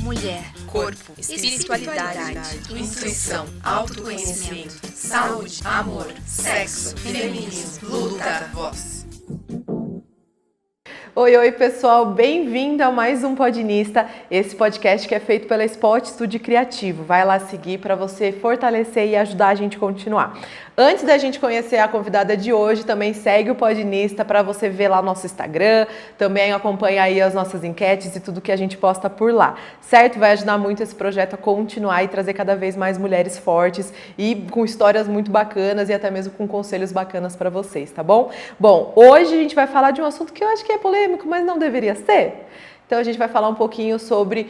mulher, corpo, espiritualidade, intuição, autoconhecimento, saúde, amor, sexo, feminismo, luta, voz. Oi, pessoal, bem-vindo a mais um Podinista, esse podcast que é feito pela Spot Studio Criativo. Vai lá seguir para você fortalecer e ajudar a gente a continuar. Antes da gente conhecer a convidada de hoje, também segue o Podinista para você ver lá nosso Instagram, também acompanha aí as nossas enquetes e tudo que a gente posta por lá, certo? Vai ajudar muito esse projeto a continuar e trazer cada vez mais mulheres fortes e com histórias muito bacanas e até mesmo com conselhos bacanas para vocês, tá bom? Bom, hoje a gente vai falar de um assunto que eu acho que é polêmico, mas não deveria ser. Então a gente vai falar um pouquinho sobre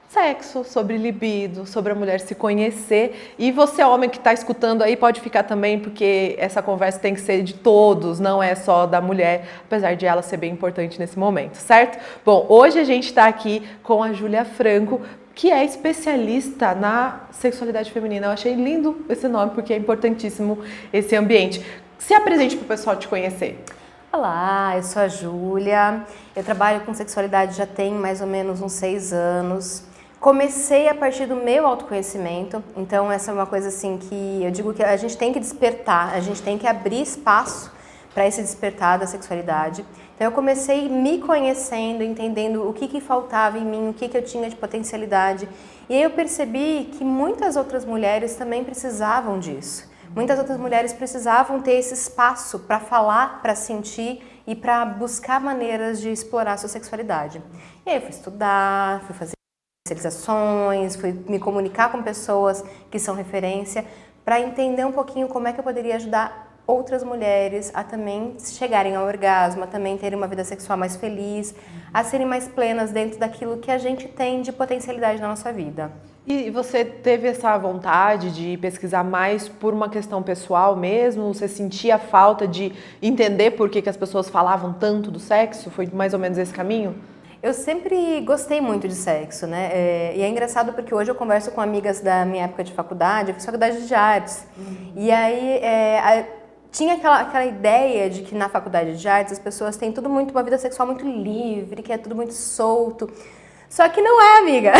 sexo, sobre libido, sobre a mulher se conhecer. E você, homem que está escutando aí, pode ficar também, porque essa conversa tem que ser de todos, não é só da mulher, apesar de ela ser bem importante nesse momento, certo? Bom, hoje a gente está aqui com a Júlia Franco, que é especialista na sexualidade feminina. Eu achei lindo esse nome, porque é importantíssimo esse ambiente. Se apresente para o pessoal te conhecer. Olá, eu sou a Júlia, eu trabalho com sexualidade já tem mais ou menos uns 6 anos. Comecei a partir do meu autoconhecimento, então essa é uma coisa assim que eu digo que a gente tem que despertar, a gente tem que abrir espaço para esse despertar da sexualidade. Então eu comecei me conhecendo, entendendo o que faltava em mim, o que eu tinha de potencialidade. E aí eu percebi que muitas outras mulheres também precisavam disso. Muitas outras mulheres precisavam ter esse espaço para falar, para sentir e para buscar maneiras de explorar a sua sexualidade. E aí eu fui estudar, fui fazer especializações, fui me comunicar com pessoas que são referência para entender um pouquinho como é que eu poderia ajudar outras mulheres a também chegarem ao orgasmo, a também terem uma vida sexual mais feliz, a serem mais plenas dentro daquilo que a gente tem de potencialidade na nossa vida. E você teve essa vontade de pesquisar mais por uma questão pessoal mesmo? Você sentia falta de entender por que as pessoas falavam tanto do sexo? Foi mais ou menos esse caminho? Eu sempre gostei muito de sexo, né? E é engraçado porque hoje eu converso com amigas da minha época de faculdade, eu fiz faculdade de artes. E aí tinha aquela ideia de que na faculdade de artes as pessoas têm tudo muito, uma vida sexual muito livre, que é tudo muito solto. Só que não é, amiga.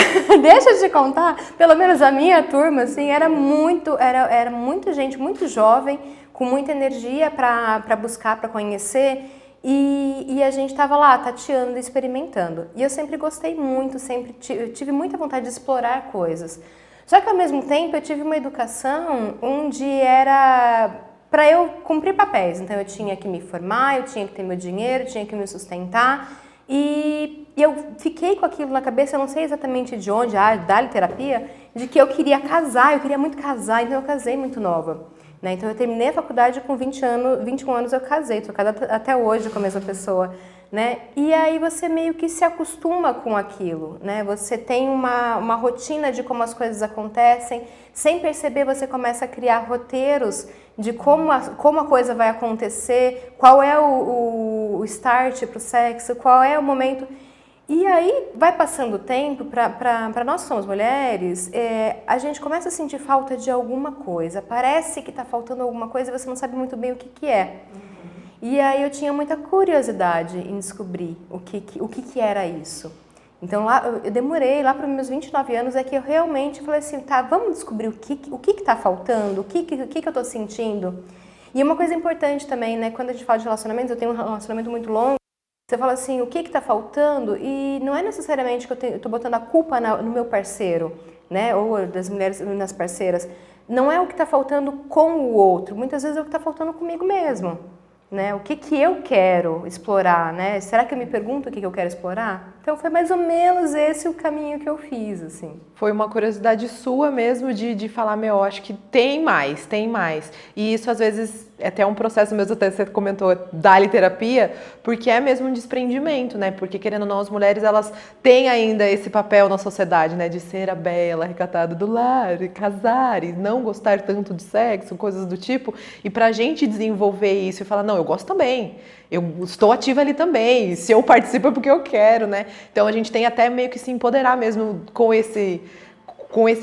Deixa eu te contar, pelo menos a minha turma, assim, era muita gente, muito jovem, com muita energia para buscar, para conhecer. E a gente estava lá tateando, experimentando. E eu sempre gostei muito, sempre tive muita vontade de explorar coisas. Só que ao mesmo tempo eu tive uma educação onde era para eu cumprir papéis. Então eu tinha que me formar, eu tinha que ter meu dinheiro, tinha que me sustentar. E eu fiquei com aquilo na cabeça, eu não sei exatamente de onde, da terapia, de que eu queria casar, eu queria muito casar, então eu casei muito nova. Né? Então eu terminei a faculdade com 21 anos eu casei, estou casada até hoje com a mesma pessoa. Né? E aí você meio que se acostuma com aquilo, né? Você tem uma rotina de como as coisas acontecem, sem perceber você começa a criar roteiros de como a coisa vai acontecer, qual é o start para o sexo, qual é o momento. E aí vai passando o tempo, para nós que somos mulheres, a gente começa a sentir falta de alguma coisa, parece que está faltando alguma coisa e você não sabe muito bem o que é. E aí eu tinha muita curiosidade em descobrir o que era isso. Então lá eu demorei, lá para os meus 29 anos, é que eu realmente falei assim, tá, vamos descobrir o que está faltando, o que eu estou sentindo. E uma coisa importante também, né, quando a gente fala de relacionamentos, eu tenho um relacionamento muito longo, você fala assim, o que está faltando, e não é necessariamente que eu estou botando a culpa no meu parceiro, né, ou das mulheres nas parceiras, não é o que está faltando com o outro, muitas vezes é o que está faltando comigo mesmo. Né? O que eu quero explorar, né? Será que eu me pergunto o que eu quero explorar? Então foi mais ou menos esse o caminho que eu fiz, assim. Foi uma curiosidade sua mesmo de falar, meu, acho que tem mais. E isso às vezes é até um processo mesmo, até você comentou, da terapia, porque é mesmo um desprendimento, né? Porque querendo ou não, as mulheres, elas têm ainda esse papel na sociedade, né? De ser a bela, recatada do lar, e casar, e não gostar tanto de sexo, coisas do tipo. E pra gente desenvolver isso e falar, não, eu gosto também. Eu estou ativa ali também, se eu participo é porque eu quero, né? Então a gente tem até meio que se empoderar mesmo com esse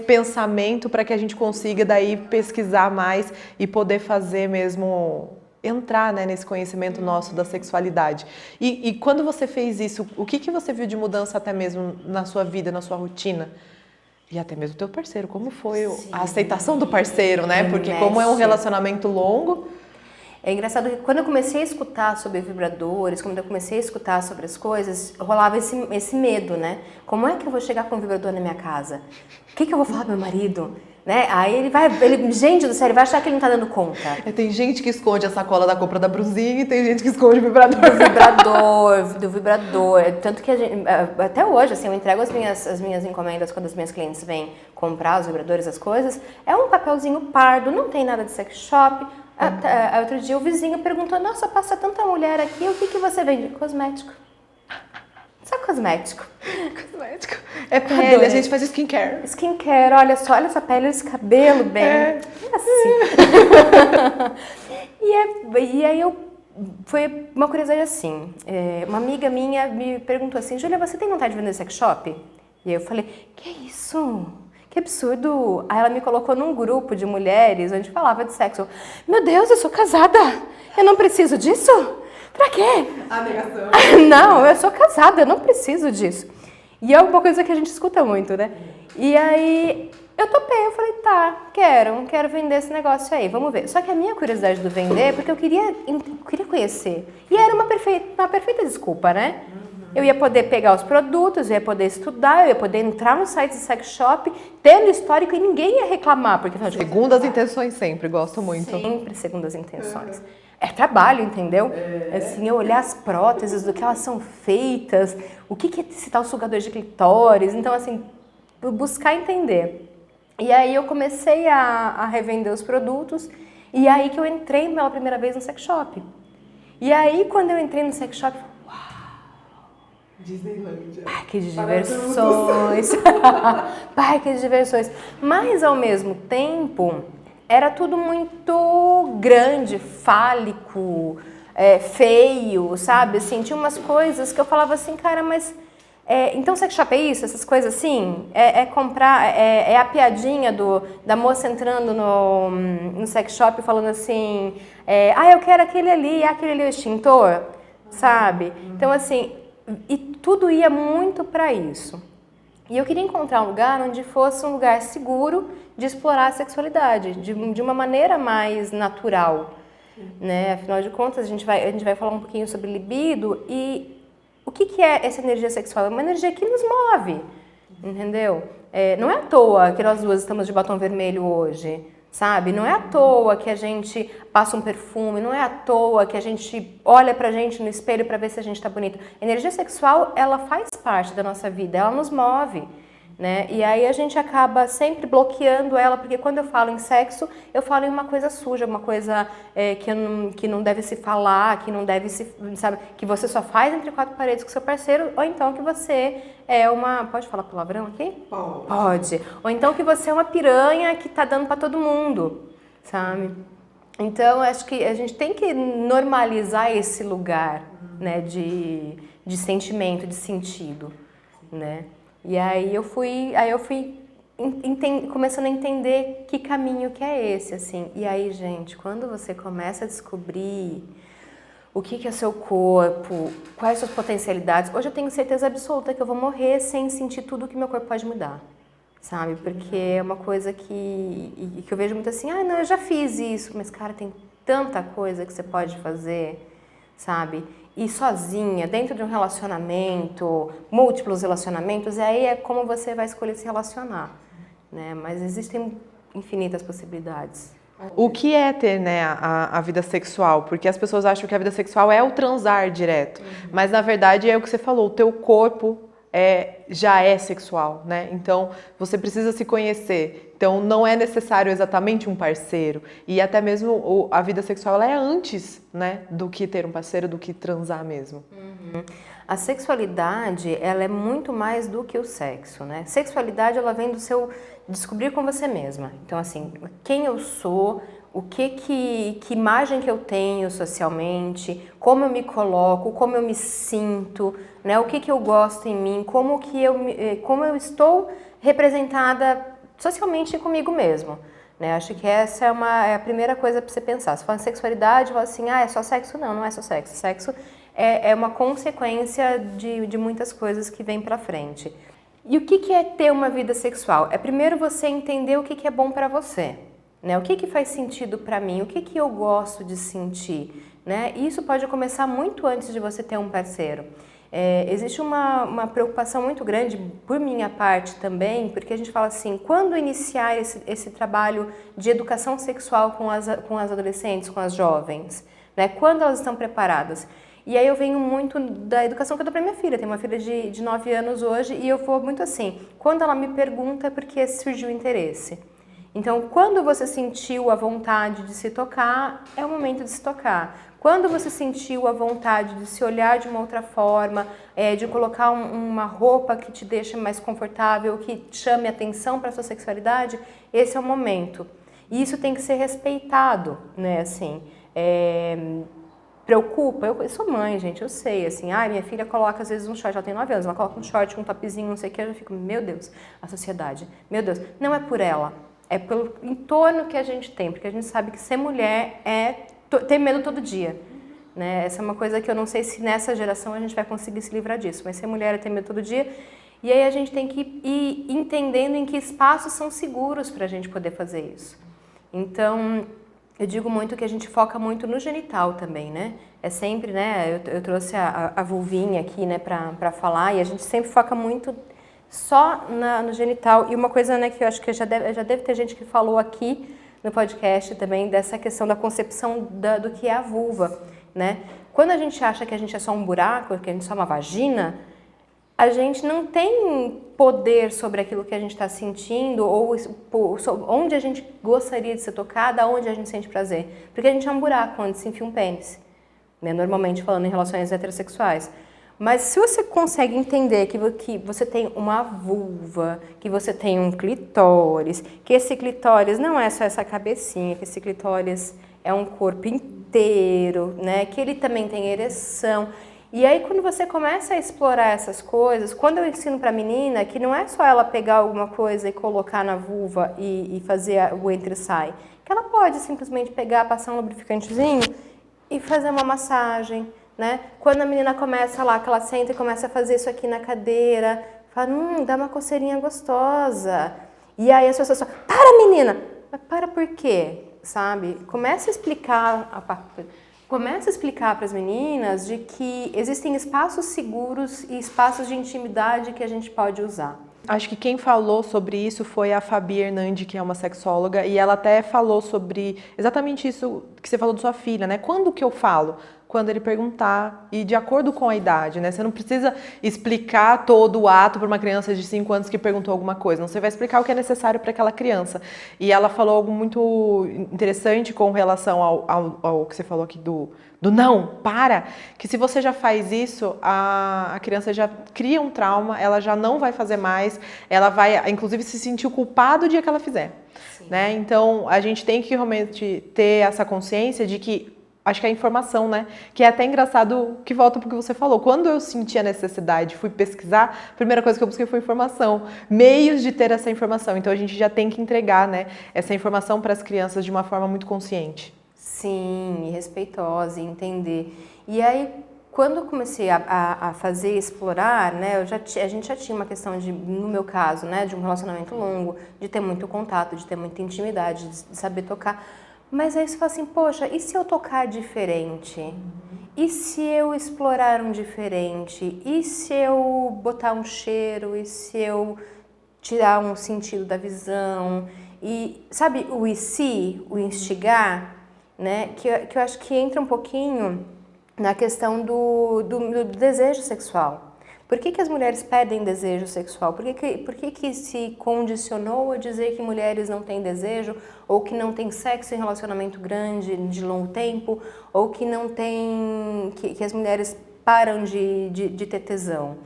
pensamento para que a gente consiga daí pesquisar mais e poder fazer mesmo entrar, né, nesse conhecimento nosso da sexualidade. E quando você fez isso, o que você viu de mudança até mesmo na sua vida, na sua rotina? E até mesmo o teu parceiro, como foi a aceitação do parceiro, né? Porque como é um relacionamento longo... É engraçado que quando eu comecei a escutar sobre vibradores, quando eu comecei a escutar sobre as coisas, rolava esse medo, né? Como é que eu vou chegar com um vibrador na minha casa? O que eu vou falar pro meu marido? Né? Aí gente do céu, ele vai achar que ele não tá dando conta. Tem gente que esconde a sacola da compra da brusinha e tem gente que esconde o vibrador. Do vibrador. Tanto que até hoje, assim, eu entrego as minhas encomendas quando as minhas clientes vêm comprar os vibradores, as coisas. É um papelzinho pardo, não tem nada de sex shop. Outro dia o vizinho perguntou, nossa, passa tanta mulher aqui, o que você vende? Cosmético. Só cosmético. Cosmético. É pele, a gente faz skincare. Skincare, olha essa pele, esse cabelo, bem. É assim. E aí foi uma curiosidade assim. Uma amiga minha me perguntou assim, Júlia, você tem vontade de vender sex shop? E eu falei, que isso? Que absurdo! Aí ela me colocou num grupo de mulheres onde falava de sexo. Meu Deus, eu sou casada! Eu não preciso disso? Pra quê? A negação. Não, eu sou casada, eu não preciso disso. E é uma coisa que a gente escuta muito, né? E aí eu topei, eu falei, tá, quero vender esse negócio aí, vamos ver. Só que a minha curiosidade do vender é porque eu queria conhecer. E era uma perfeita desculpa, né? Eu ia poder pegar os produtos, eu ia poder estudar, eu ia poder entrar no site de sex shop, tendo histórico e ninguém ia reclamar. Porque, segundo as intenções sempre, gosto muito. Sempre segundo as intenções. É trabalho, entendeu? Assim, eu olhar as próteses, do que elas são feitas, o que é esse tal sugador de clitóris. Então, assim, buscar entender. E aí eu comecei a revender os produtos e aí que eu entrei pela primeira vez no sex shop. E aí, quando eu entrei no sex shop, Disneylândia. Parque de diversões. Parque de diversões. Mas, ao mesmo tempo, era tudo muito grande, fálico, feio, sabe? Assim, tinha umas coisas que eu falava assim, cara, mas... então, sex shop é isso? Essas coisas assim? Comprar... É a piadinha da moça entrando no sex shop falando assim... eu quero aquele ali é o extintor, sabe? Então, assim... E tudo ia muito para isso. E eu queria encontrar um lugar onde fosse um lugar seguro de explorar a sexualidade, de uma maneira mais natural, né? Afinal de contas, a gente vai falar um pouquinho sobre libido e o que é essa energia sexual? É uma energia que nos move, entendeu? Não é à toa que nós duas estamos de batom vermelho hoje, sabe? Não é à toa que a gente passa um perfume, não é à toa que a gente olha pra gente no espelho pra ver se a gente tá bonito. A energia sexual, ela faz parte da nossa vida, ela nos move, né? E aí a gente acaba sempre bloqueando ela, porque quando eu falo em sexo, eu falo em uma coisa suja, uma coisa que não deve se falar, que não deve se, sabe, que você só faz entre quatro paredes com seu parceiro, ou então que você pode falar palavrão aqui? Pode. Ou então que você é uma piranha que tá dando pra todo mundo, sabe? Então, acho que a gente tem que normalizar esse lugar, né, de sentimento, de sentido, né? E aí eu fui começando a entender que caminho que é esse, assim. E aí, gente, quando você começa a descobrir o que é seu corpo, quais suas potencialidades, hoje eu tenho certeza absoluta que eu vou morrer sem sentir tudo que meu corpo pode me dar, sabe? Porque é uma coisa que eu vejo muito assim, não, eu já fiz isso, mas, cara, tem tanta coisa que você pode fazer, sabe? E sozinha, dentro de um relacionamento, múltiplos relacionamentos, e aí é como você vai escolher se relacionar, né? Mas existem infinitas possibilidades. O que é ter, né, a vida sexual? Porque as pessoas acham que a vida sexual é o transar direto, mas na verdade é o que você falou, o teu corpo já é sexual, né? Então você precisa se conhecer. Então não é necessário exatamente um parceiro. E até mesmo a vida sexual ela é antes, né, do que ter um parceiro, do que transar mesmo. A sexualidade, ela é muito mais do que o sexo, né? Sexualidade, ela vem do seu descobrir com você mesma. Então, assim, quem eu sou, que imagem que eu tenho socialmente, como eu me coloco, como eu me sinto, né? O que eu gosto em mim, como eu estou representada socialmente comigo mesmo, né? Acho que essa é a primeira coisa para você pensar. Se fala em sexualidade, fala assim, é só sexo? Não, não é só sexo. Sexo é uma consequência de muitas coisas que vêm para frente. E o que é ter uma vida sexual? É primeiro você entender o que é bom para você, né? O que faz sentido para mim, o que eu gosto de sentir, né? E isso pode começar muito antes de você ter um parceiro. Existe uma preocupação muito grande, por minha parte também, porque a gente fala assim, quando iniciar esse trabalho de educação sexual com as adolescentes, com as jovens, né? Quando elas estão preparadas? E aí eu venho muito da educação que eu dou para minha filha, tenho uma filha de 9 anos hoje e eu vou muito assim, quando ela me pergunta é porque surgiu interesse. Então, quando você sentiu a vontade de se tocar, é o momento de se tocar. Quando você sentiu a vontade de se olhar de uma outra forma, de colocar uma roupa que te deixa mais confortável, que chame atenção para a sua sexualidade, esse é o momento. E isso tem que ser respeitado, né, assim. Preocupa, eu sou mãe, gente, eu sei, assim, minha filha coloca às vezes um short, ela tem 9 anos, ela coloca um short, um topzinho, não sei o que, eu fico, meu Deus, a sociedade, meu Deus, não é por ela, é pelo entorno que a gente tem, porque a gente sabe que ser mulher é ter medo todo dia, né, essa é uma coisa que eu não sei se nessa geração a gente vai conseguir se livrar disso, mas ser mulher é ter medo todo dia, e aí a gente tem que ir entendendo em que espaços são seguros para a gente poder fazer isso. Então, eu digo muito que a gente foca muito no genital também, né? É sempre, né? Eu trouxe a vulvinha aqui, né, pra falar, e a gente sempre foca muito só no genital. E uma coisa, né, que eu acho que já deve ter gente que falou aqui no podcast também, dessa questão da concepção do que é a vulva, né? Quando a gente acha que a gente é só um buraco, que a gente é só uma vagina, a gente não tem poder sobre aquilo que a gente está sentindo ou onde a gente gostaria de ser tocada, onde a gente sente prazer. Porque a gente é um buraco onde se enfia um pênis, né? Normalmente falando em relações heterossexuais. Mas se você consegue entender que você tem uma vulva, que você tem um clitóris, que esse clitóris não é só essa cabecinha, que esse clitóris é um corpo inteiro, né? Que ele também tem ereção. E aí, quando você começa a explorar essas coisas, quando eu ensino para a menina que não é só ela pegar alguma coisa e colocar na vulva e fazer o entra e sai, que ela pode simplesmente pegar, passar um lubrificantezinho e fazer uma massagem, né? Quando a menina começa lá, que ela senta e começa a fazer isso aqui na cadeira, fala, dá uma coceirinha gostosa. E aí as pessoas falam, para menina! Mas para por quê? Sabe? Começa a explicar para as meninas de que existem espaços seguros e espaços de intimidade que a gente pode usar. Acho que quem falou sobre isso foi a Fabi Hernandi, que é uma sexóloga, e ela até falou sobre exatamente isso que você falou da sua filha, né? Quando que eu falo? Quando ele perguntar, e de acordo com a idade, né? Você não precisa explicar todo o ato para uma criança de 5 anos que perguntou alguma coisa, não, você vai explicar o que é necessário para aquela criança. E ela falou algo muito interessante com relação ao que você falou aqui do não, para, que se você já faz isso, a criança já cria um trauma, ela já não vai fazer mais, ela vai, inclusive, se sentir culpada o dia que ela fizer. Né? Então, a gente tem que realmente ter essa consciência de que acho que é a informação, né? Que é até engraçado que volta pro que você falou. Quando eu senti a necessidade, fui pesquisar, a primeira coisa que eu busquei foi informação. Meios de ter essa informação. Então, a gente já tem que entregar, né, essa informação para as crianças de uma forma muito consciente. Sim, e respeitosa, e entender. E aí, quando eu comecei a fazer, explorar, né, a gente já tinha uma questão de, no meu caso, né, de um relacionamento longo, de ter muito contato, de ter muita intimidade, de saber tocar. Mas aí você fala assim, poxa, e se eu tocar diferente? E se eu explorar um diferente? E se eu botar um cheiro? E se eu tirar um sentido da visão? E sabe o e se, o instigar, né? Que eu acho que entra um pouquinho na questão do desejo sexual. Por que as mulheres perdem desejo sexual? Por que se condicionou a dizer que mulheres não têm desejo, ou que não têm sexo em relacionamento grande, de longo tempo, ou que não tem, que as mulheres param de ter tesão?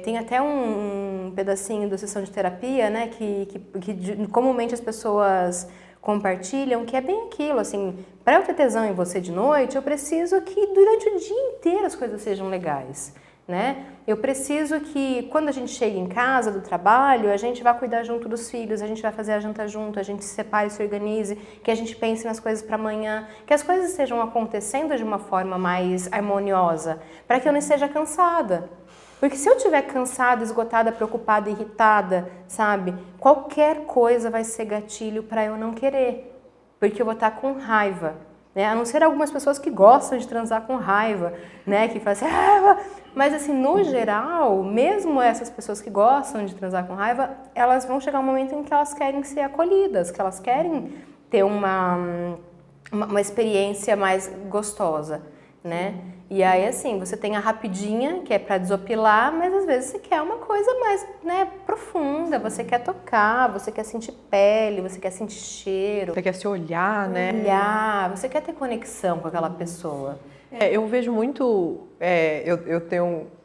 Tem até um pedacinho da sessão de terapia, né, que comumente as pessoas compartilham, que é bem aquilo, assim, para eu ter tesão em você de noite, eu preciso que durante o dia inteiro as coisas sejam legais. né? Eu preciso que quando a gente chega em casa do trabalho, a gente vá cuidar junto dos filhos, a gente vai fazer a janta junto, a gente se separe, se organize, que a gente pense nas coisas para amanhã, que as coisas estejam acontecendo de uma forma mais harmoniosa, para que eu não esteja cansada. Porque se eu estiver cansada, esgotada, preocupada, irritada, sabe? Qualquer coisa vai ser gatilho para eu não querer, porque eu vou estar com raiva, né? A não ser algumas pessoas que gostam de transar com raiva, né? Que fazem assim, mas assim, no geral, mesmo essas pessoas que gostam de transar com raiva, elas vão chegar um momento em que elas querem ser acolhidas, que elas querem ter uma experiência mais gostosa, né? E aí, assim, você tem a rapidinha, que é pra desopilar, mas às vezes você quer uma coisa mais, né, profunda, você quer tocar, você quer sentir pele, você quer sentir cheiro. Você quer se olhar, né? Olhar, você quer ter conexão com aquela pessoa. Eu vejo muito,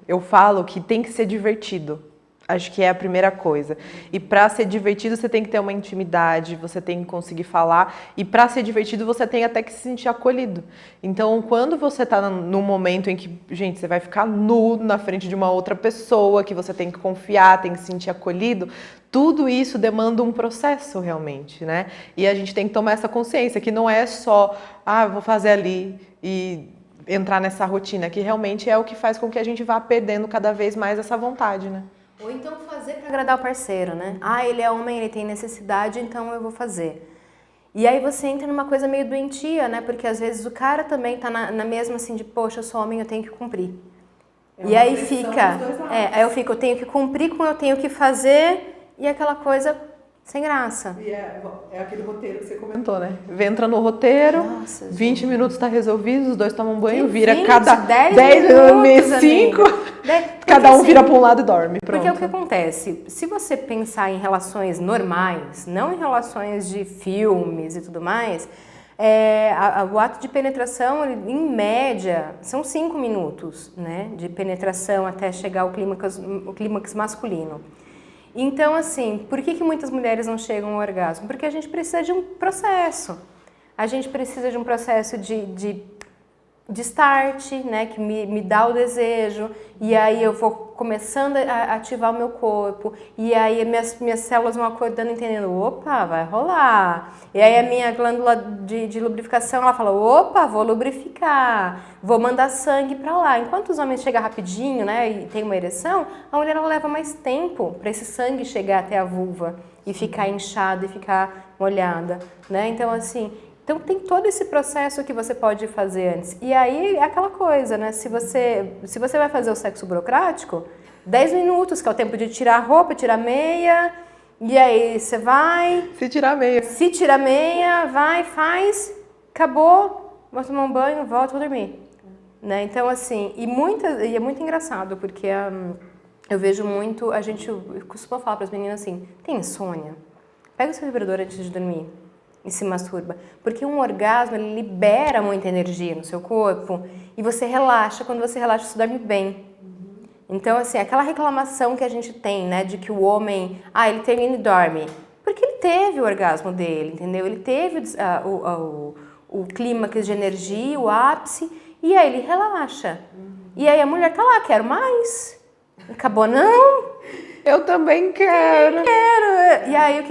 eu falo que tem que ser divertido. Acho que é a primeira coisa. E para ser divertido, você tem que ter uma intimidade, você tem que conseguir falar. E para ser divertido, você tem até que se sentir acolhido. Então, quando você está num momento em que, gente, você vai ficar nu na frente de uma outra pessoa, que você tem que confiar, tem que se sentir acolhido, tudo isso demanda um processo realmente, né? E a gente tem que tomar essa consciência, que não é só, vou fazer ali e entrar nessa rotina, que realmente é o que faz com que a gente vá perdendo cada vez mais essa vontade, né? Ou então fazer para agradar o parceiro, né? Ele é homem, ele tem necessidade, então eu vou fazer. E aí você entra numa coisa meio doentia, né? Porque às vezes o cara também tá na mesma assim de, poxa, eu sou homem, eu tenho que cumprir. E aí fica, aí eu tenho que cumprir com eu tenho que fazer e aquela coisa sem graça. E é aquele roteiro que você comentou, né? Entra no roteiro, Nossa, 20 minutos tá resolvido, os dois tomam banho, vira 20, cada 10 minutos, 5, Porque, cada um assim, vira para um lado e dorme. Pronto. Porque o que acontece? Se você pensar em relações normais, não em relações de filmes e tudo mais, o ato de penetração, em média, são 5 minutos, né, de penetração até chegar ao clímax masculino. Então, assim, por que muitas mulheres não chegam ao orgasmo? Porque a gente precisa de um processo. A gente precisa de um processo de start, né, que me dá o desejo, e aí eu vou começando a ativar o meu corpo, e aí minhas células vão acordando, entendendo, opa, vai rolar. E aí a minha glândula de lubrificação, ela fala, opa, vou lubrificar, vou mandar sangue pra lá. Enquanto os homens chegam rapidinho, né, e tem uma ereção, a mulher ela leva mais tempo para esse sangue chegar até a vulva e ficar inchada e ficar molhada, né? Então, assim, tem todo esse processo que você pode fazer antes. E aí é aquela coisa, né? Se você vai fazer o sexo burocrático, 10 minutos, que é o tempo de tirar a roupa, tirar a meia, e aí você vai... Se tirar a meia. Se tira a meia, vai, faz, acabou, vou tomar um banho, volto, vou dormir. Né? Então, assim, e é muito engraçado, porque eu vejo muito, eu costumo falar para as meninas assim, tem insônia? Pega o seu vibrador antes de dormir e se masturba. Porque um orgasmo, ele libera muita energia no seu corpo e você relaxa. Quando você relaxa, você dorme bem. Então, assim, aquela reclamação que a gente tem, né, de que o homem, ele termina e dorme. Porque ele teve o orgasmo dele, entendeu? Ele teve o clímax de energia, o ápice, e aí ele relaxa. E aí a mulher tá lá, quero mais. Acabou, não? Eu também quero. E aí,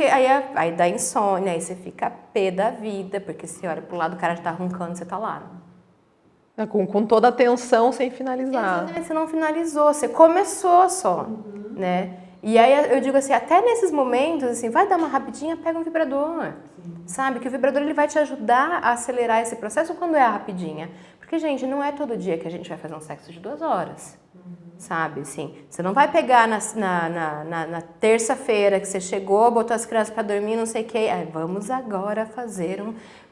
aí dá insônia, aí você fica pé da vida, porque você olha pro lado, o cara já tá roncando, você tá lá. Com toda a tensão sem finalizar. Exatamente, você não finalizou, você começou só, né? E aí eu digo assim, até nesses momentos, assim, vai dar uma rapidinha, pega um vibrador, sabe? Que o vibrador ele vai te ajudar a acelerar esse processo quando é a rapidinha. Porque, gente, não é todo dia que a gente vai fazer um sexo de 2 horas. Sabe, assim, você não vai pegar na terça-feira que você chegou, botou as crianças para dormir, não sei o que, vamos agora fazer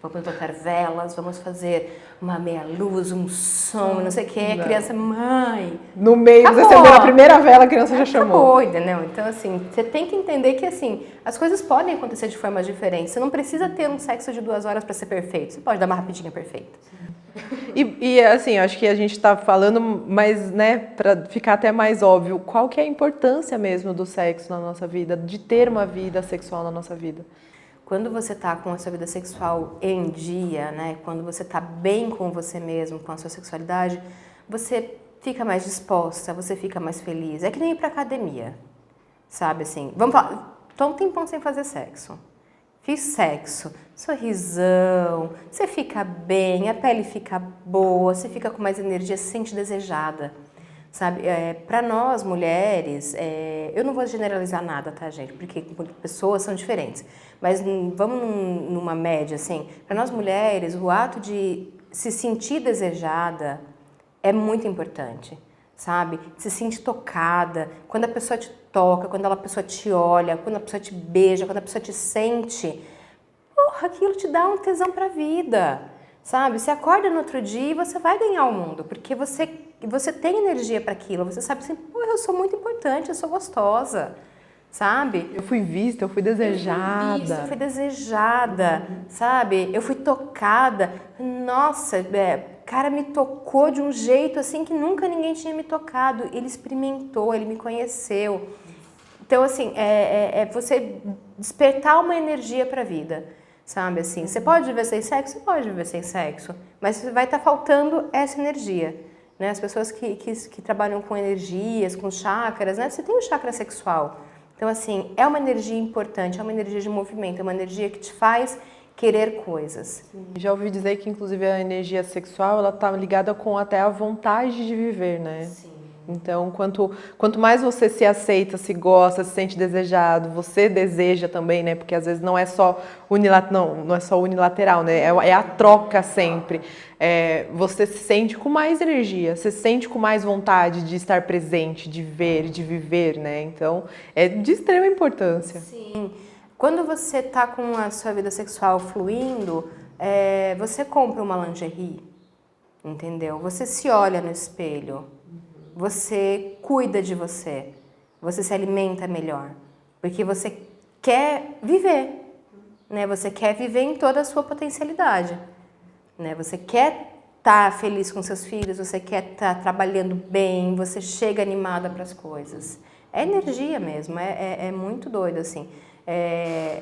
vamos botar velas, vamos fazer uma meia-luz, um som, não sei o que, a criança, mãe... No meio, você acendeu a primeira vela, a criança já chamou. Acabou, entendeu? Então, assim, você tem que entender que, assim, as coisas podem acontecer de formas diferentes, você não precisa ter um sexo de 2 horas para ser perfeito, você pode dar uma rapidinha perfeita. E assim, acho que a gente está falando, mas, né, para ficar até mais óbvio, qual que é a importância mesmo do sexo na nossa vida, de ter uma vida sexual na nossa vida? Quando você está com a sua vida sexual em dia, né, quando você está bem com você mesmo, com a sua sexualidade, você fica mais disposta, você fica mais feliz. É que nem ir pra academia, sabe assim? Vamos falar, tô um tempão sem fazer sexo. Fiz sexo, sorrisão, você fica bem, a pele fica boa, você fica com mais energia, se sente desejada, sabe? Para nós, mulheres, eu não vou generalizar nada, tá, gente? Porque pessoas são diferentes. Mas vamos numa média, assim. Para nós, mulheres, o ato de se sentir desejada é muito importante, sabe? Se sentir tocada, quando a pessoa te toca, quando a pessoa te olha, quando a pessoa te beija, quando a pessoa te sente, porra, aquilo te dá um tesão pra vida, sabe? Você acorda no outro dia e você vai ganhar o mundo, porque você tem energia para aquilo, você sabe assim, pô, eu sou muito importante, eu sou gostosa, sabe? Eu fui vista, eu fui desejada. Eu fui desejada, sabe? Eu fui tocada. Nossa, o cara me tocou de um jeito assim que nunca ninguém tinha me tocado. Ele experimentou, ele me conheceu. Então, assim, você despertar uma energia para a vida, sabe? Assim, você pode viver sem sexo? Você pode viver sem sexo, mas vai estar faltando essa energia, né? As pessoas que trabalham com energias, com chakras, né? Você tem um chakra sexual. Então, assim, é uma energia importante, é uma energia de movimento, é uma energia que te faz querer coisas. Já ouvi dizer que, inclusive, a energia sexual, ela tá ligada com até a vontade de viver, né? Sim. Então, quanto mais você se aceita, se gosta, se sente desejado, você deseja também, né? Porque às vezes não é só unilateral, né? É a troca sempre. Você se sente com mais energia, você se sente com mais vontade de estar presente, de ver, de viver, né? Então, é de extrema importância. Sim. Quando você tá com a sua vida sexual fluindo, você compra uma lingerie, entendeu? Você se olha no espelho. Você cuida de você, você se alimenta melhor, porque você quer viver, né? Você quer viver em toda a sua potencialidade, né? Você quer estar feliz com seus filhos, você quer estar trabalhando bem, você chega animada para as coisas. É energia mesmo, é muito doido, assim. É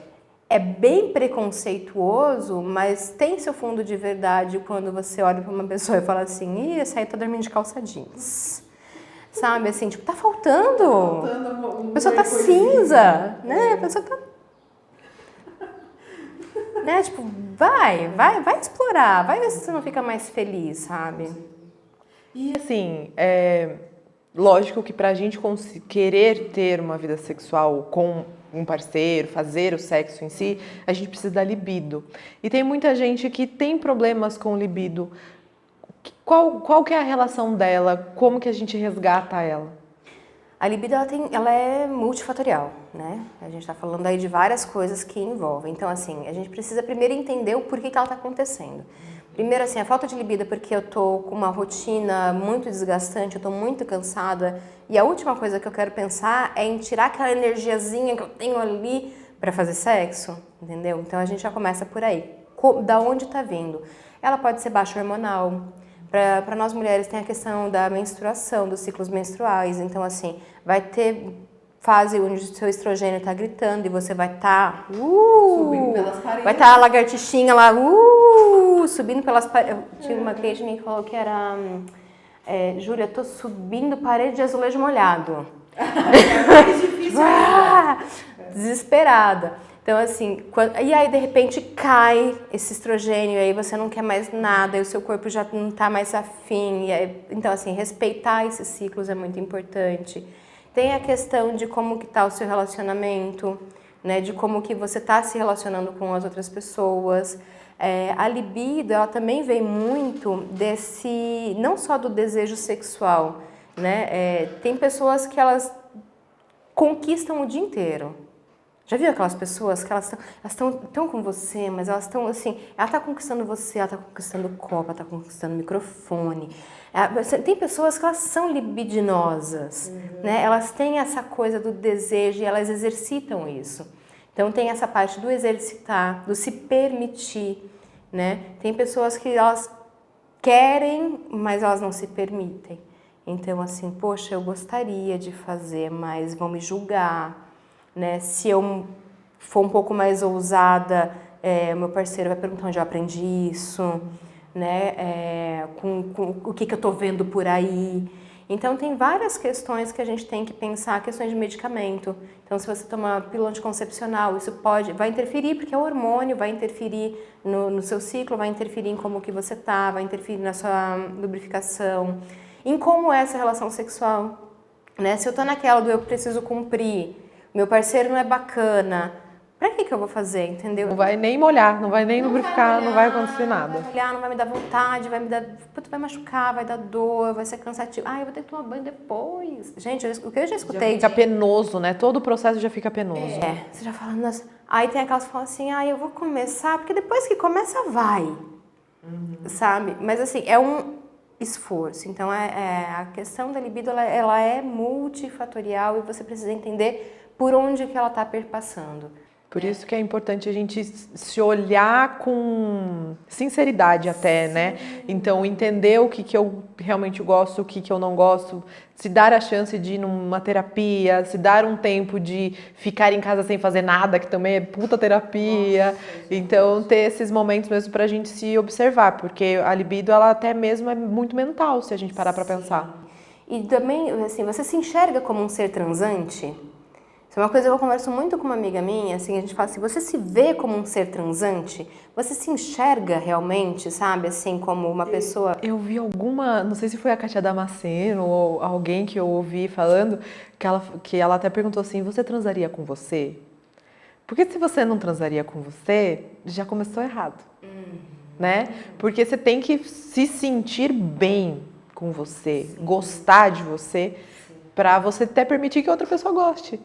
bem preconceituoso, mas tem seu fundo de verdade quando você olha para uma pessoa e fala assim, essa aí tá dormindo de calça jeans. Sabe, assim, tipo, tá faltando. A pessoa tá cinza, né? A pessoa tá... né? Tipo, vai explorar, vai ver se você não fica mais feliz, sabe? E assim, lógico que pra gente querer ter uma vida sexual com um parceiro, fazer o sexo em si, a gente precisa da libido. E tem muita gente que tem problemas com libido. Qual que é a relação dela? Como que a gente resgata ela? A libido, ela é multifatorial, né? A gente está falando aí de várias coisas que envolvem. Então, assim, a gente precisa primeiro entender o porquê que ela está acontecendo. Primeiro, assim, a falta de libido é porque eu tô com uma rotina muito desgastante, eu tô muito cansada. E a última coisa que eu quero pensar é em tirar aquela energiazinha que eu tenho ali para fazer sexo, entendeu? Então, a gente já começa por aí. Da onde está vindo? Ela pode ser baixa hormonal. Para nós mulheres tem a questão da menstruação, dos ciclos menstruais. Então, assim, vai ter fase onde o seu estrogênio está gritando e você vai estar... subindo pelas paredes. Vai estar a lagartixinha lá, subindo pelas paredes. Tinha uma cliente minha que falou que era... Júlia, eu tô subindo parede de azulejo molhado. É mais difícil ainda. Desesperada. Então, assim, e aí de repente cai esse estrogênio, e aí você não quer mais nada, e o seu corpo já não está mais afim. Então, assim, respeitar esses ciclos é muito importante. Tem a questão de como que está o seu relacionamento, né? De como que você está se relacionando com as outras pessoas. A libido, ela também vem muito desse, não só do desejo sexual, né? Tem pessoas que elas conquistam o dia inteiro. Já viu aquelas pessoas que elas estão com você, mas elas estão assim, ela está conquistando você, ela está conquistando o copo, ela está conquistando o microfone. Tem pessoas que elas são libidinosas, né? Elas têm essa coisa do desejo e elas exercitam isso. Então tem essa parte do exercitar, do se permitir, né? Tem pessoas que elas querem, mas elas não se permitem. Então assim, poxa, eu gostaria de fazer, mas vão me julgar. Né? Se eu for um pouco mais ousada, meu parceiro vai perguntar onde eu aprendi isso, né? Com o que eu estou vendo por aí. Então tem várias questões que a gente tem que pensar, questões de medicamento. Então se você toma pílula anticoncepcional, isso vai interferir, porque é hormônio, vai interferir no seu ciclo, vai interferir em como que você tá, vai interferir na sua lubrificação, em como é essa relação sexual, né? Se eu tô naquela do eu preciso cumprir, meu parceiro não é bacana, pra que eu vou fazer, entendeu? Não vai nem molhar, não vai nem lubrificar, não vai acontecer nada. Não vai molhar, não vai me dar vontade, vai machucar, vai dar dor, vai ser cansativo. Eu vou ter que tomar banho depois. Gente, o que eu já escutei... Já fica penoso, né? Todo o processo já fica penoso. Você já fala, nossa... Aí tem aquelas que falam assim, eu vou começar, porque depois que começa, vai. Sabe? Mas assim, é um esforço. Então, a questão da libido, ela é multifatorial e você precisa entender por onde que ela está perpassando. Por isso que é importante a gente se olhar com sinceridade até, né? Então, entender o que eu realmente gosto, o que eu não gosto, se dar a chance de ir numa terapia, se dar um tempo de ficar em casa sem fazer nada, que também é puta terapia. Então, ter esses momentos mesmo pra gente se observar, porque a libido, ela até mesmo é muito mental, se a gente parar pra pensar. E também, assim, você se enxerga como um ser transante? Isso é uma coisa que eu converso muito com uma amiga minha, assim, a gente fala assim, você se vê como um ser transante? Você se enxerga realmente, sabe, assim, como uma pessoa... Eu vi alguma, não sei se foi a Kátia Damasceno ou alguém que eu ouvi falando, que ela até perguntou assim, você transaria com você? Porque se você não transaria com você, já começou errado, né? Porque você tem que se sentir bem com você, gostar de você, para você até permitir que outra pessoa goste.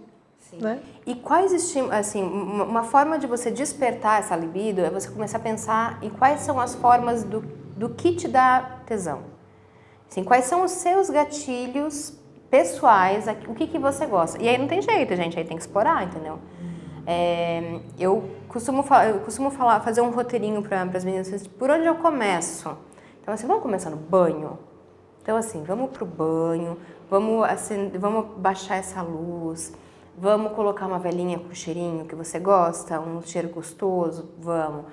Né? E quais estímulos, assim, uma forma de você despertar essa libido é você começar a pensar em quais são as formas do que te dá tesão. Assim, quais são os seus gatilhos pessoais, o que você gosta. E aí não tem jeito, gente, aí tem que explorar, entendeu? Eu costumo fazer um roteirinho para as meninas, por onde eu começo? Então, assim, vamos começar no banho? Então, assim, vamos pro banho, vamos baixar essa luz... Vamos colocar uma velinha com cheirinho que você gosta, um cheiro gostoso, vamos.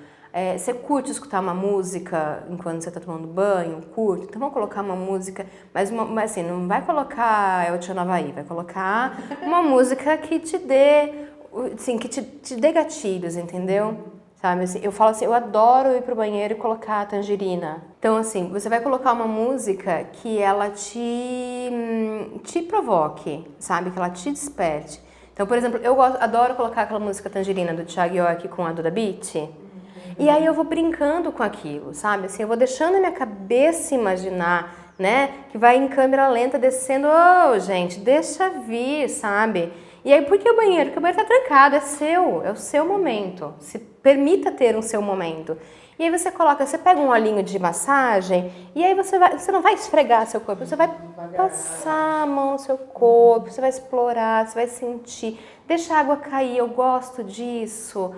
Você curte escutar uma música enquanto você está tomando banho? Curte? Então vamos colocar uma música, mas assim, não vai colocar El Tchan no Havaí, vai colocar uma música que te dê, assim, que te dê gatilhos, entendeu? Sabe, assim, eu falo assim, eu adoro ir pro banheiro e colocar a Tangerina. Então, assim, você vai colocar uma música que ela te provoque, sabe? Que ela te desperte. Então, por exemplo, eu adoro colocar aquela música Tangerina do Thiago York com a Duda Beat. E aí eu vou brincando com aquilo, sabe? Assim, eu vou deixando a minha cabeça imaginar, né? Que vai em câmera lenta descendo. Gente, deixa vir, sabe? E aí, por que o banheiro? Porque o banheiro tá trancado, é o seu momento. Se permita ter um seu momento. E aí você pega um olhinho de massagem e aí você não vai esfregar seu corpo, você vai passar a mão no seu corpo, você vai explorar, você vai sentir. Deixa a água cair, eu gosto disso.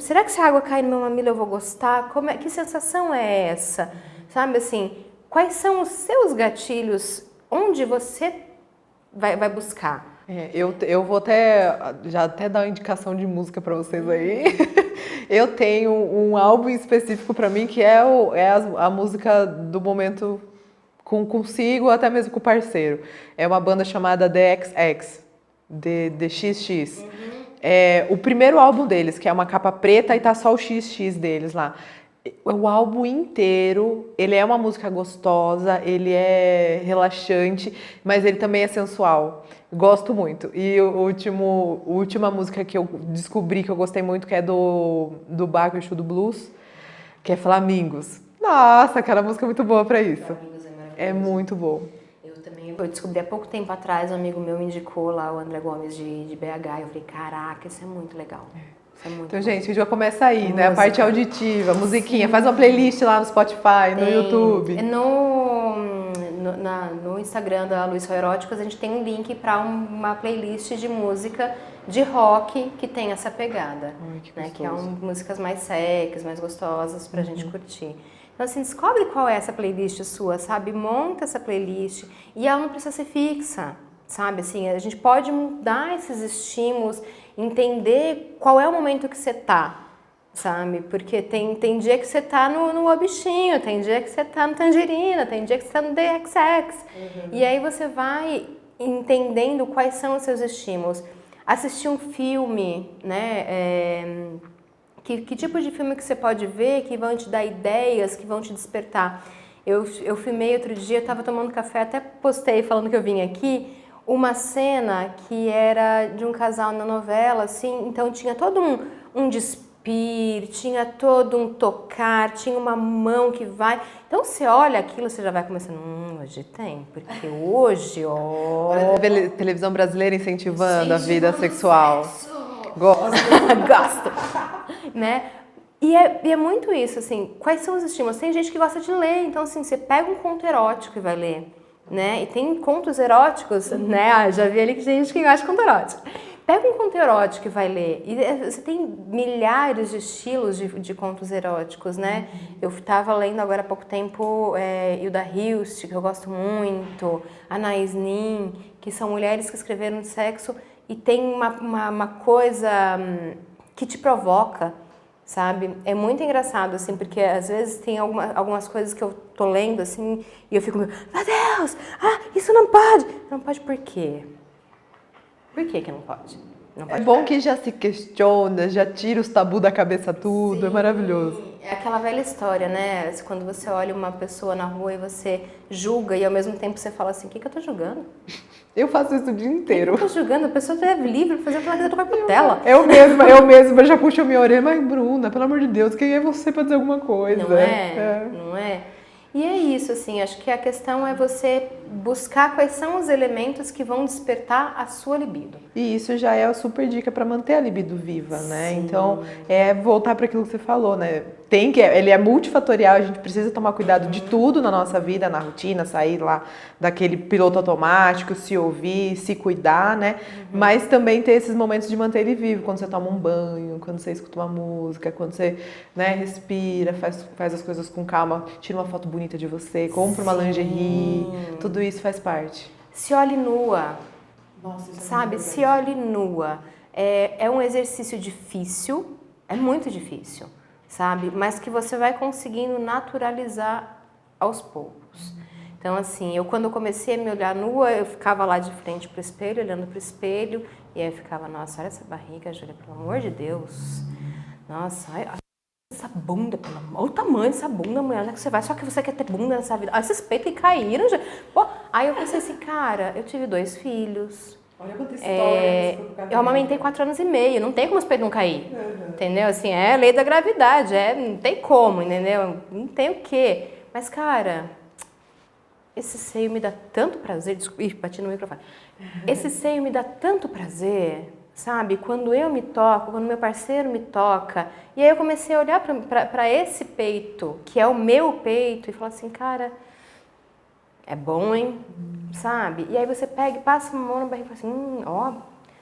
Será que se a água cair no meu mamilo eu vou gostar? Que sensação é essa? Sabe assim, quais são os seus gatilhos? Onde você vai buscar? Eu vou já dar uma indicação de música para vocês aí. Eu tenho um álbum específico para mim que é a música do momento consigo, até mesmo com o parceiro. É uma banda chamada The XX, The XX. É o primeiro álbum deles, que é uma capa preta e tá só o XX deles lá. O álbum inteiro, ele é uma música gostosa, ele é relaxante, mas ele também é sensual. Gosto muito. E a última música que eu descobri que eu gostei muito, que é do Baco Exu do Blues, que é Flamingos. Nossa, aquela música é muito boa pra isso. Flamingos é muito bom. Eu descobri há pouco tempo atrás, um amigo meu me indicou lá, o André Gomes de BH, eu falei, caraca, isso é muito legal. Então, gente, já começa aí, né? A parte auditiva, musiquinha. Faz uma playlist lá no Spotify, no YouTube. No Instagram da Luiz Eróticos, a gente tem um link para uma playlist de música de rock que tem essa pegada. Né? Que é músicas mais secas, mais gostosas pra gente curtir. Então, assim, descobre qual é essa playlist sua, sabe? Monta essa playlist e ela não precisa ser fixa, sabe? Assim, a gente pode mudar esses estímulos, entender qual é o momento que você tá, sabe? Porque tem dia que você tá no bichinho, tem dia que você tá no tangerina, tem dia que você tá no DXX. E aí você vai entendendo quais são os seus estímulos. Assistir um filme, né? Que tipo de filme que você pode ver que vão te dar ideias, que vão te despertar? Eu filmei outro dia, eu tava tomando café, até postei falando que eu vim aqui, uma cena que era de um casal na novela, assim, então tinha todo um despir, tinha todo um tocar, tinha uma mão que vai. Então você olha aquilo, você já vai começando, hoje tem, porque hoje, ó... Televisão brasileira incentivando a vida sexual. Gosto. Gosto. Né? E é muito isso, assim, quais são os estímulos? Tem gente que gosta de ler, então assim, você pega um conto erótico e vai ler, né? E tem contos eróticos, né? Já vi ali que tem gente que gosta de conto erótico. Pega um conto erótico e vai ler. E você tem milhares de estilos de contos eróticos, né? Eu estava lendo agora há pouco tempo Hilda Hilst, que eu gosto muito, Anais Nin, que são mulheres que escreveram de sexo e tem uma coisa que te provoca, sabe? É muito engraçado, assim, porque às vezes tem algumas coisas que eu tô lendo, assim, e eu fico, meu Deus, isso não pode. Não pode por quê? Por que não pode? Não pode. É bom que já se questiona, já tira os tabus da cabeça tudo, é maravilhoso. É aquela velha história, né? Quando você olha uma pessoa na rua e você julga e ao mesmo tempo você fala assim, o que eu tô julgando? Eu faço isso o dia inteiro. Eu tô julgando, a pessoa é livre pra fazer o que ela quiser, tocar por tela. Eu mesma já puxo a minha orelha, mas Bruna, pelo amor de Deus, quem é você pra dizer alguma coisa? Não é? Não é? E é isso, assim, acho que a questão é você buscar quais são os elementos que vão despertar a sua libido. E isso já é a super dica para manter a libido viva, né? Então, é voltar para aquilo que você falou, né? Ele é multifatorial, a gente precisa tomar cuidado de tudo na nossa vida, na rotina, sair lá daquele piloto automático, se ouvir, se cuidar, né? Mas também ter esses momentos de manter ele vivo, quando você toma um banho, quando você escuta uma música, quando você, né, respira, faz as coisas com calma, tira uma foto bonita de você, compra uma lingerie, tudo isso faz parte. Se olhe nua. Nossa, sabe? Se olhe nua. É um exercício difícil, é muito difícil, sabe? Mas que você vai conseguindo naturalizar aos poucos. Então, assim, quando eu comecei a me olhar nua, eu ficava lá de frente pro espelho, olhando pro espelho, e aí eu ficava, nossa, olha essa barriga, Júlia, pelo amor de Deus. Nossa, essa bunda, olha o tamanho dessa bunda, mulher, já que você vai, só que você quer ter bunda nessa vida. Olha esses peitos que caíram, já. Pô, aí eu pensei assim, cara, eu tive 2 filhos. Olha quanta história. Eu amamentei 4 anos e meio, não tem como os peitos não cair, entendeu? Assim, é a lei da gravidade, não tem como, entendeu? Não tem o quê. Mas, cara, esse seio me dá tanto prazer, bati no microfone. Esse seio me dá tanto prazer, sabe? Quando eu me toco, quando meu parceiro me toca. E aí eu comecei a olhar para esse peito, que é o meu peito, e falar assim, cara, é bom, hein? Sabe? E aí você pega e passa uma mão na barriga e fala assim, ó,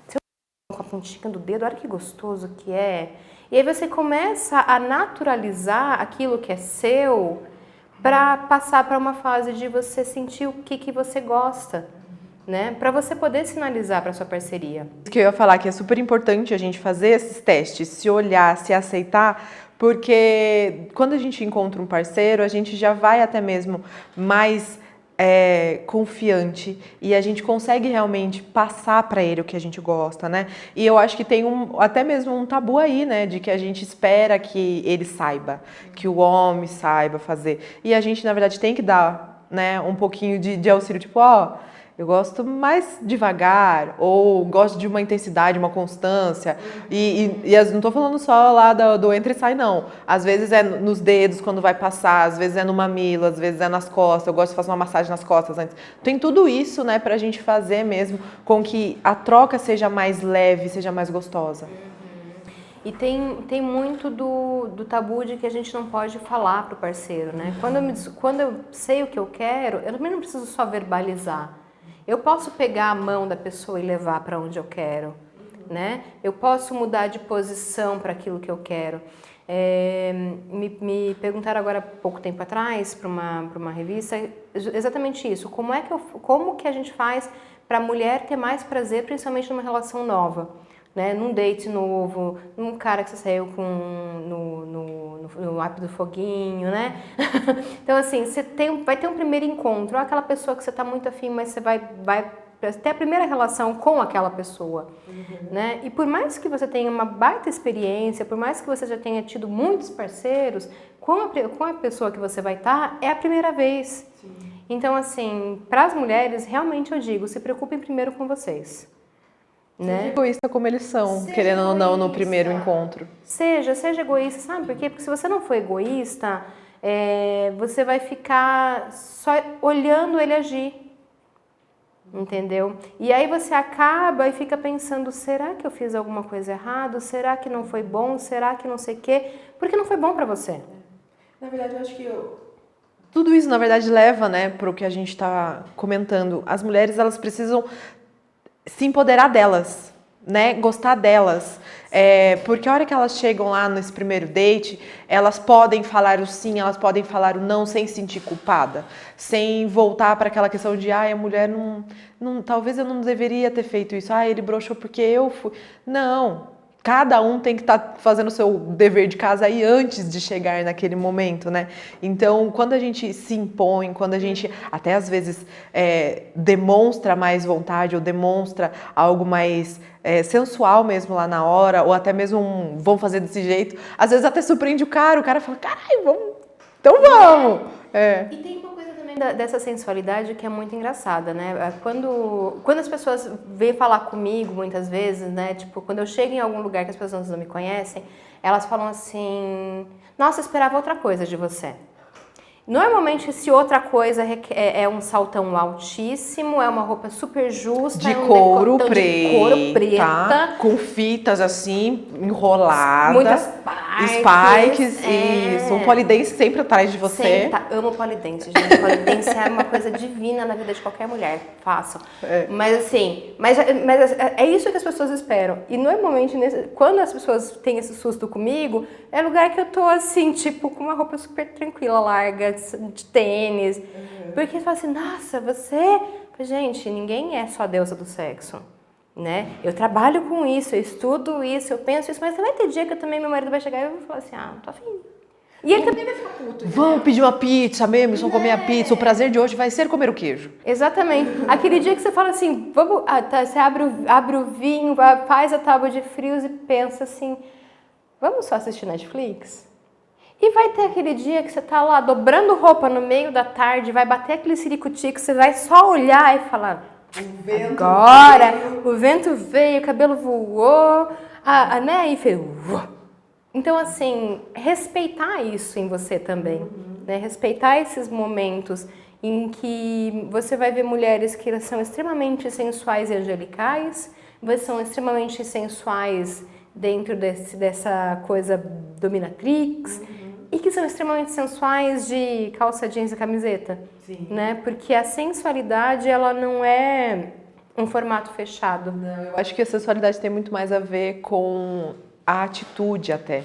se eu com a pontinha do dedo, olha que gostoso que é. E aí você começa a naturalizar aquilo que é seu para passar para uma fase de você sentir o que você gosta, né? Para você poder sinalizar para sua parceria. O que eu ia falar que é super importante a gente fazer esses testes, se olhar, se aceitar, porque quando a gente encontra um parceiro, a gente já vai até mesmo mais confiante e a gente consegue realmente passar para ele o que a gente gosta, né? E eu acho que tem até mesmo um tabu aí, né? De que a gente espera que ele saiba, que o homem saiba fazer. E a gente, na verdade, tem que dar, né, um pouquinho de auxílio, tipo, eu gosto mais devagar, ou gosto de uma intensidade, uma constância. E não tô falando só lá do entra e sai, não. Às vezes é nos dedos, quando vai passar, às vezes é no mamilo, às vezes é nas costas. Eu gosto de fazer uma massagem nas costas antes. Tem tudo isso, né, pra gente fazer mesmo com que a troca seja mais leve, seja mais gostosa. E tem muito do tabu de que a gente não pode falar pro parceiro, né? Quando eu sei o que eu quero, eu também não preciso só verbalizar. Eu posso pegar a mão da pessoa e levar para onde eu quero, né? Eu posso mudar de posição para aquilo que eu quero. Me perguntaram agora, pouco tempo atrás, para uma revista, exatamente isso. Como que a gente faz para a mulher ter mais prazer, principalmente numa relação nova? né? Num date novo, num cara que você saiu com no app do foguinho, né? Então, assim, vai ter um primeiro encontro, ou aquela pessoa que você tá muito afim, mas você vai ter a primeira relação com aquela pessoa, né? E por mais que você tenha uma baita experiência, por mais que você já tenha tido muitos parceiros, com a pessoa que você vai estar, é a primeira vez. Sim. Então, assim, para as mulheres, realmente eu digo, se preocupem primeiro com vocês. Né? Seja egoísta como eles são, querendo ou não, no primeiro encontro. Seja egoísta, sabe por quê? Porque se você não for egoísta, você vai ficar só olhando ele agir. Entendeu? E aí você acaba e fica pensando, será que eu fiz alguma coisa errada? Será que não foi bom? Será que não sei o quê? Porque não foi bom pra você. Na verdade, eu acho que tudo isso, na verdade, leva, né, pro que a gente tá comentando. As mulheres, elas precisam se empoderar delas, né? Gostar delas. Porque a hora que elas chegam lá nesse primeiro date, elas podem falar o sim, elas podem falar o não sem se sentir culpada, sem voltar para aquela questão de a mulher não, talvez eu não deveria ter feito isso, ele broxou porque eu fui. Não. Cada um tem que estar fazendo o seu dever de casa aí antes de chegar naquele momento, né? Então, quando a gente se impõe, quando a gente até às vezes demonstra mais vontade ou demonstra algo mais sensual mesmo lá na hora, ou até mesmo vamos fazer desse jeito, às vezes até surpreende o cara fala, caralho, vamos, então vamos! E tem uma coisa também dessa sensualidade que é muito engraçada, né? Quando as pessoas vêm falar comigo, muitas vezes, né? Tipo, quando eu chego em algum lugar que as pessoas não me conhecem, elas falam assim, nossa, eu esperava outra coisa de você. Normalmente, se outra coisa é um saltão altíssimo, é uma roupa super justa, de couro preta, tá? Com fitas assim, enroladas. Muitas spikes, isso. Um polidense sempre atrás de você. Sempre, tá? Amo polidense, gente. Polidense é uma coisa divina na vida de qualquer mulher. Façam. Mas assim, é isso que as pessoas esperam. E normalmente, quando as pessoas têm esse susto comigo, é lugar que eu tô assim, tipo, com uma roupa super tranquila, larga, de tênis. Porque você fala assim, nossa, você... Gente, ninguém é só a deusa do sexo. Né? Eu trabalho com isso, eu estudo isso, eu penso isso, mas vai ter dia que meu marido vai chegar e eu vou falar assim, não tô afim. E ele também vai ficar puto. Vamos pedir uma pizza mesmo, vamos comer a pizza, o prazer de hoje vai ser comer o queijo. Exatamente. Aquele dia que você fala assim, vamos, você abre o vinho, faz a tábua de frios e pensa assim, vamos só assistir Netflix? E vai ter aquele dia que você tá lá dobrando roupa no meio da tarde, vai bater aquele ciricutico, você vai só olhar e falar... Agora, o vento veio, o cabelo voou, né? E fez... Então, assim, respeitar isso em você também, né? Respeitar esses momentos em que você vai ver mulheres que são extremamente sensuais e angelicais, são extremamente sensuais dentro dessa coisa dominatrix, e que são extremamente sensuais de calça jeans e camiseta. Sim. Né? Porque a sensualidade, ela não é um formato fechado. Não, eu acho que a sensualidade tem muito mais a ver com a atitude até.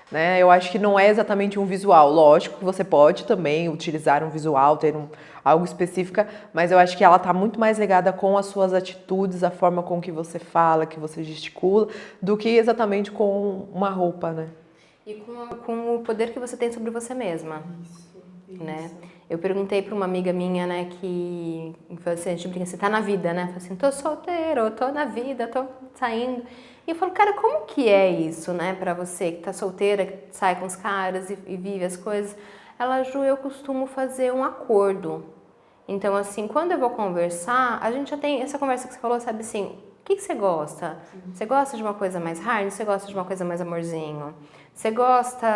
Né? Eu acho que não é exatamente um visual. Lógico que você pode também utilizar um visual, ter algo específico, mas eu acho que ela está muito mais ligada com as suas atitudes, a forma com que você fala, que você gesticula, do que exatamente com uma roupa, né? E com o poder que você tem sobre você mesma. Isso. Né? Eu perguntei para uma amiga minha, né, que assim, a gente brinca assim, tá na vida, né? Eu falei assim, tô solteira, tô na vida, tô saindo. E eu falo, cara, como que é isso, né, pra você que tá solteira, que sai com os caras e vive as coisas? Ela, Ju, eu costumo fazer um acordo. Então, assim, quando eu vou conversar, a gente já tem essa conversa que você falou, sabe assim, o que você gosta? Você gosta de uma coisa mais hard? Você gosta de uma coisa mais amorzinho? Você gosta...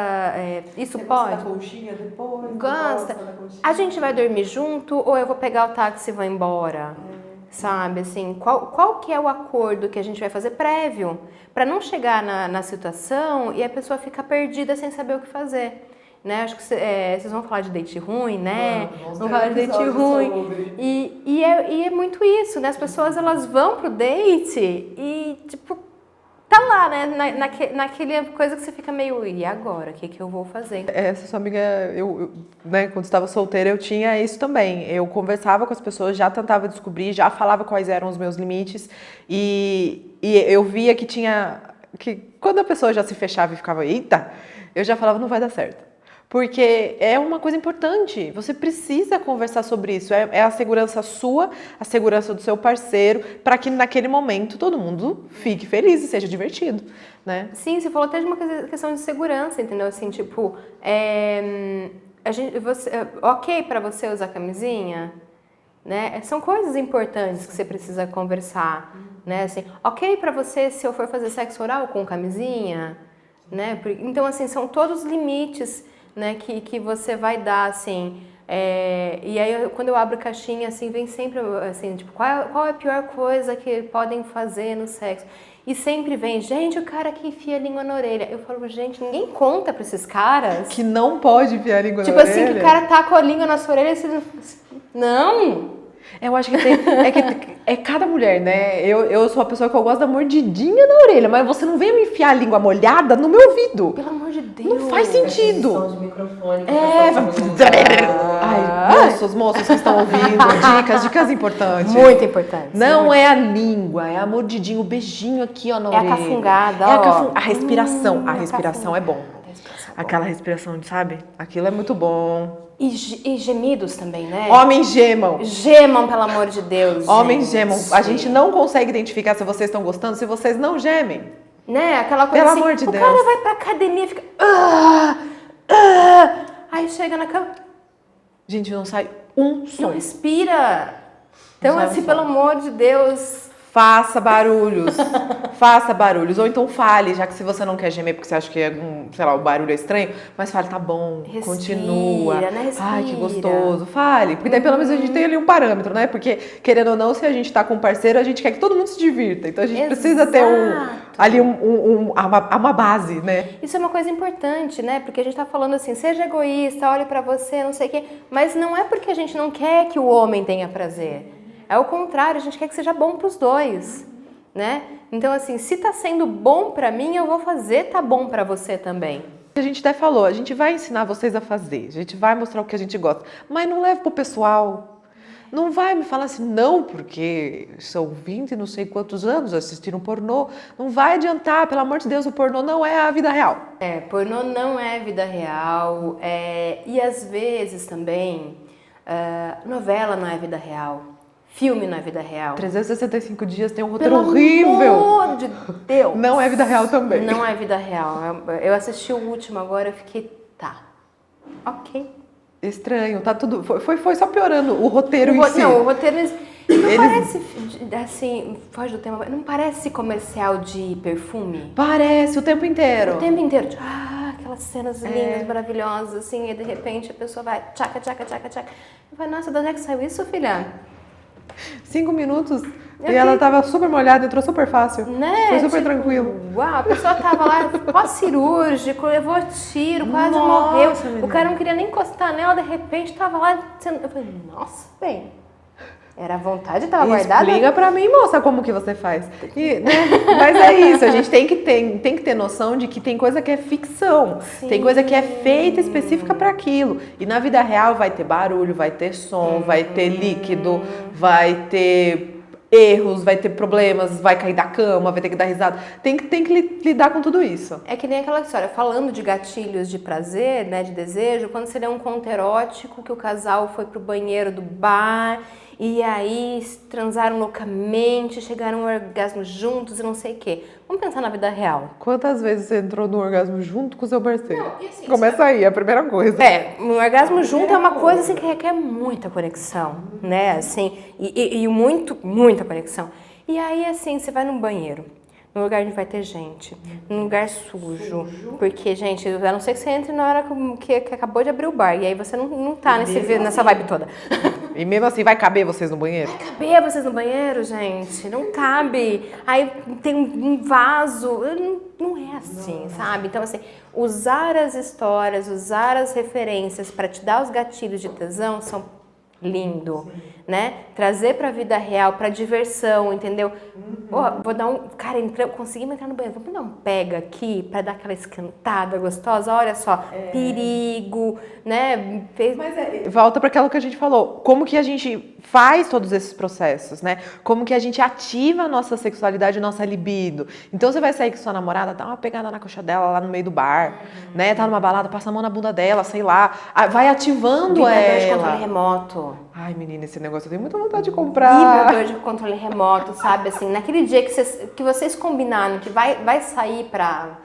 isso você pode? Gosta da conchinha depois? Gosta. A gente vai dormir junto ou eu vou pegar o táxi e vou embora? Sabe, assim, qual que é o acordo que a gente vai fazer prévio? Para não chegar na situação e a pessoa ficar perdida sem saber o que fazer. Né? Acho que vocês vão falar de date ruim, né? Vão falar de date ruim. E é muito isso, né? As pessoas, elas vão pro date e, tipo... Tá tá lá, né? Naquele coisa que você fica meio, e agora? O que eu vou fazer? Essa sua amiga, né, quando estava solteira, eu tinha isso também. Eu conversava com as pessoas, já tentava descobrir, já falava quais eram os meus limites. E eu via que quando a pessoa já se fechava e ficava, eita, eu já falava, não vai dar certo. Porque é uma coisa importante, você precisa conversar sobre isso, é a segurança sua, a segurança do seu parceiro, para que naquele momento todo mundo fique feliz e seja divertido, né? Sim, você falou até de uma questão de segurança, entendeu? Assim, tipo, ok para você usar camisinha, né? São coisas importantes que você precisa conversar, né? Assim, ok para você se eu for fazer sexo oral com camisinha, né? Então, assim, são todos os limites, né, que você vai dar, assim, e aí quando eu abro caixinha, assim, vem sempre, assim, tipo, qual é a pior coisa que podem fazer no sexo? E sempre vem, gente, o cara que enfia a língua na orelha. Eu falo, gente, ninguém conta pra esses caras. Que não pode enfiar a língua na tipo orelha. Tipo assim, que o cara tá com a língua na sua orelha e você não... Eu acho que é cada mulher, né? Eu sou uma pessoa que eu gosto da mordidinha na orelha, mas você não vem me enfiar a língua molhada no meu ouvido. Pelo amor de Deus. Não faz sentido. Som de microfone. Ai, moços que estão ouvindo, dicas importantes. Muito importantes. Não é a língua, é a mordidinha, o beijinho aqui, ó, na orelha. É a cafungada, ó. A respiração. A respiração é bom. É Aquela respiração, sabe? Aquilo é muito bom. E gemidos também, né? Homens gemam. Gemam, pelo amor de Deus. Homens gemam. A gente não consegue identificar se vocês estão gostando, se vocês não gemem. Né? Aquela coisa pelo assim, amor de Deus. O cara vai pra academia e fica... Aí chega na cama... Gente, não sai um som. Não respira. Então, assim, pelo amor de Deus... Faça barulhos. Faça barulhos. Ou então fale, já que se você não quer gemer porque você acha que sei lá, o barulho é estranho, mas fale, tá bom, respira, continua. Né? Respira. Ai, que gostoso. Fale. Porque daí pelo menos a gente tem ali um parâmetro, né? Porque, querendo ou não, se a gente tá com um parceiro, a gente quer que todo mundo se divirta. Então a gente precisa ter uma base, né? Isso é uma coisa importante, né? Porque a gente tá falando assim, seja egoísta, olhe pra você, não sei o quê. Mas não é porque a gente não quer que o homem tenha prazer. É o contrário, a gente quer que seja bom pros dois, né? Então, assim, se tá sendo bom pra mim, eu vou fazer tá bom pra você também. A gente até falou, a gente vai ensinar vocês a fazer, a gente vai mostrar o que a gente gosta, mas não leve pro pessoal. Não vai me falar assim, não, porque são 20 não sei quantos anos assistindo pornô. Não vai adiantar, pelo amor de Deus, o pornô não é a vida real. Pornô não é vida real. E às vezes também, novela não é vida real. Filme não é vida real. 365 dias tem um roteiro horrível. Pelo amor de Deus. Não é vida real também. Não é vida real. Eu assisti o último agora, eu fiquei, ok. Estranho, tá tudo... Foi só piorando o roteiro em si. Não, o roteiro... Não parece, assim, foge do tema, não parece comercial de perfume? Parece, o tempo inteiro. O tempo inteiro. Aquelas cenas lindas, maravilhosas, assim, e de repente a pessoa vai tchaca, tchaca, tchaca, tchaca. Eu falei, nossa, de onde é que saiu isso, filha? 5 minutos e ela tava super molhada, entrou super fácil. Né? Foi super tranquilo. Uau, a pessoa tava lá pós-cirúrgico, levou tiro, quase morreu. O cara não queria nem encostar nela, de repente tava lá sendo... Eu falei, nossa, bem, era a vontade, tava guardada. Explica pra mim, moça, como que você faz. Né? Mas é isso, a gente tem que ter noção de que tem coisa que é ficção. Sim. Tem coisa que é feita específica para aquilo. E na vida real vai ter barulho, vai ter som, vai ter líquido, vai ter erros, vai ter problemas, vai cair da cama, vai ter que dar risada. Tem que lidar com tudo isso. É que nem aquela história, falando de gatilhos de prazer, né, de desejo, quando você lê um conto erótico que o casal foi pro banheiro do bar e aí transaram loucamente, chegaram ao orgasmo juntos e não sei o quê. Vamos pensar na vida real. Quantas vezes você entrou no orgasmo junto com o seu parceiro? Não, e assim, começa aí, a primeira coisa. Um orgasmo junto é uma coisa assim, que requer muita conexão, né? Assim, e muita conexão. E aí, assim, você vai no banheiro, num lugar onde vai ter gente, num lugar sujo. Porque, gente, a não ser que você entre na hora que acabou de abrir o bar. E aí você não tá nessa vibe toda. E mesmo assim, vai caber vocês no banheiro? Vai caber vocês no banheiro, gente? Não cabe. Aí tem um vaso. Não é assim, sabe? Então, assim, usar as histórias, usar as referências para te dar os gatilhos de tesão lindo, né? Trazer pra vida real, pra diversão, entendeu? Vou dar cara, conseguimos entrar no banheiro, vamos dar um pega aqui pra dar aquela esquentada gostosa, olha só, perigo, né? Volta para aquilo que a gente falou, como que a gente faz todos esses processos, né? Como que a gente ativa a nossa sexualidade, a nossa libido. Então você vai sair com sua namorada, dá uma pegada na coxa dela lá no meio do bar, né? Tá numa balada, passa a mão na bunda dela, sei lá, vai ativando Vibrador de ela. controle remoto. Ai, menina, esse negócio eu tenho muita vontade de comprar. Vibrador de controle remoto, sabe? Assim, naquele dia que vocês combinaram que vai sair para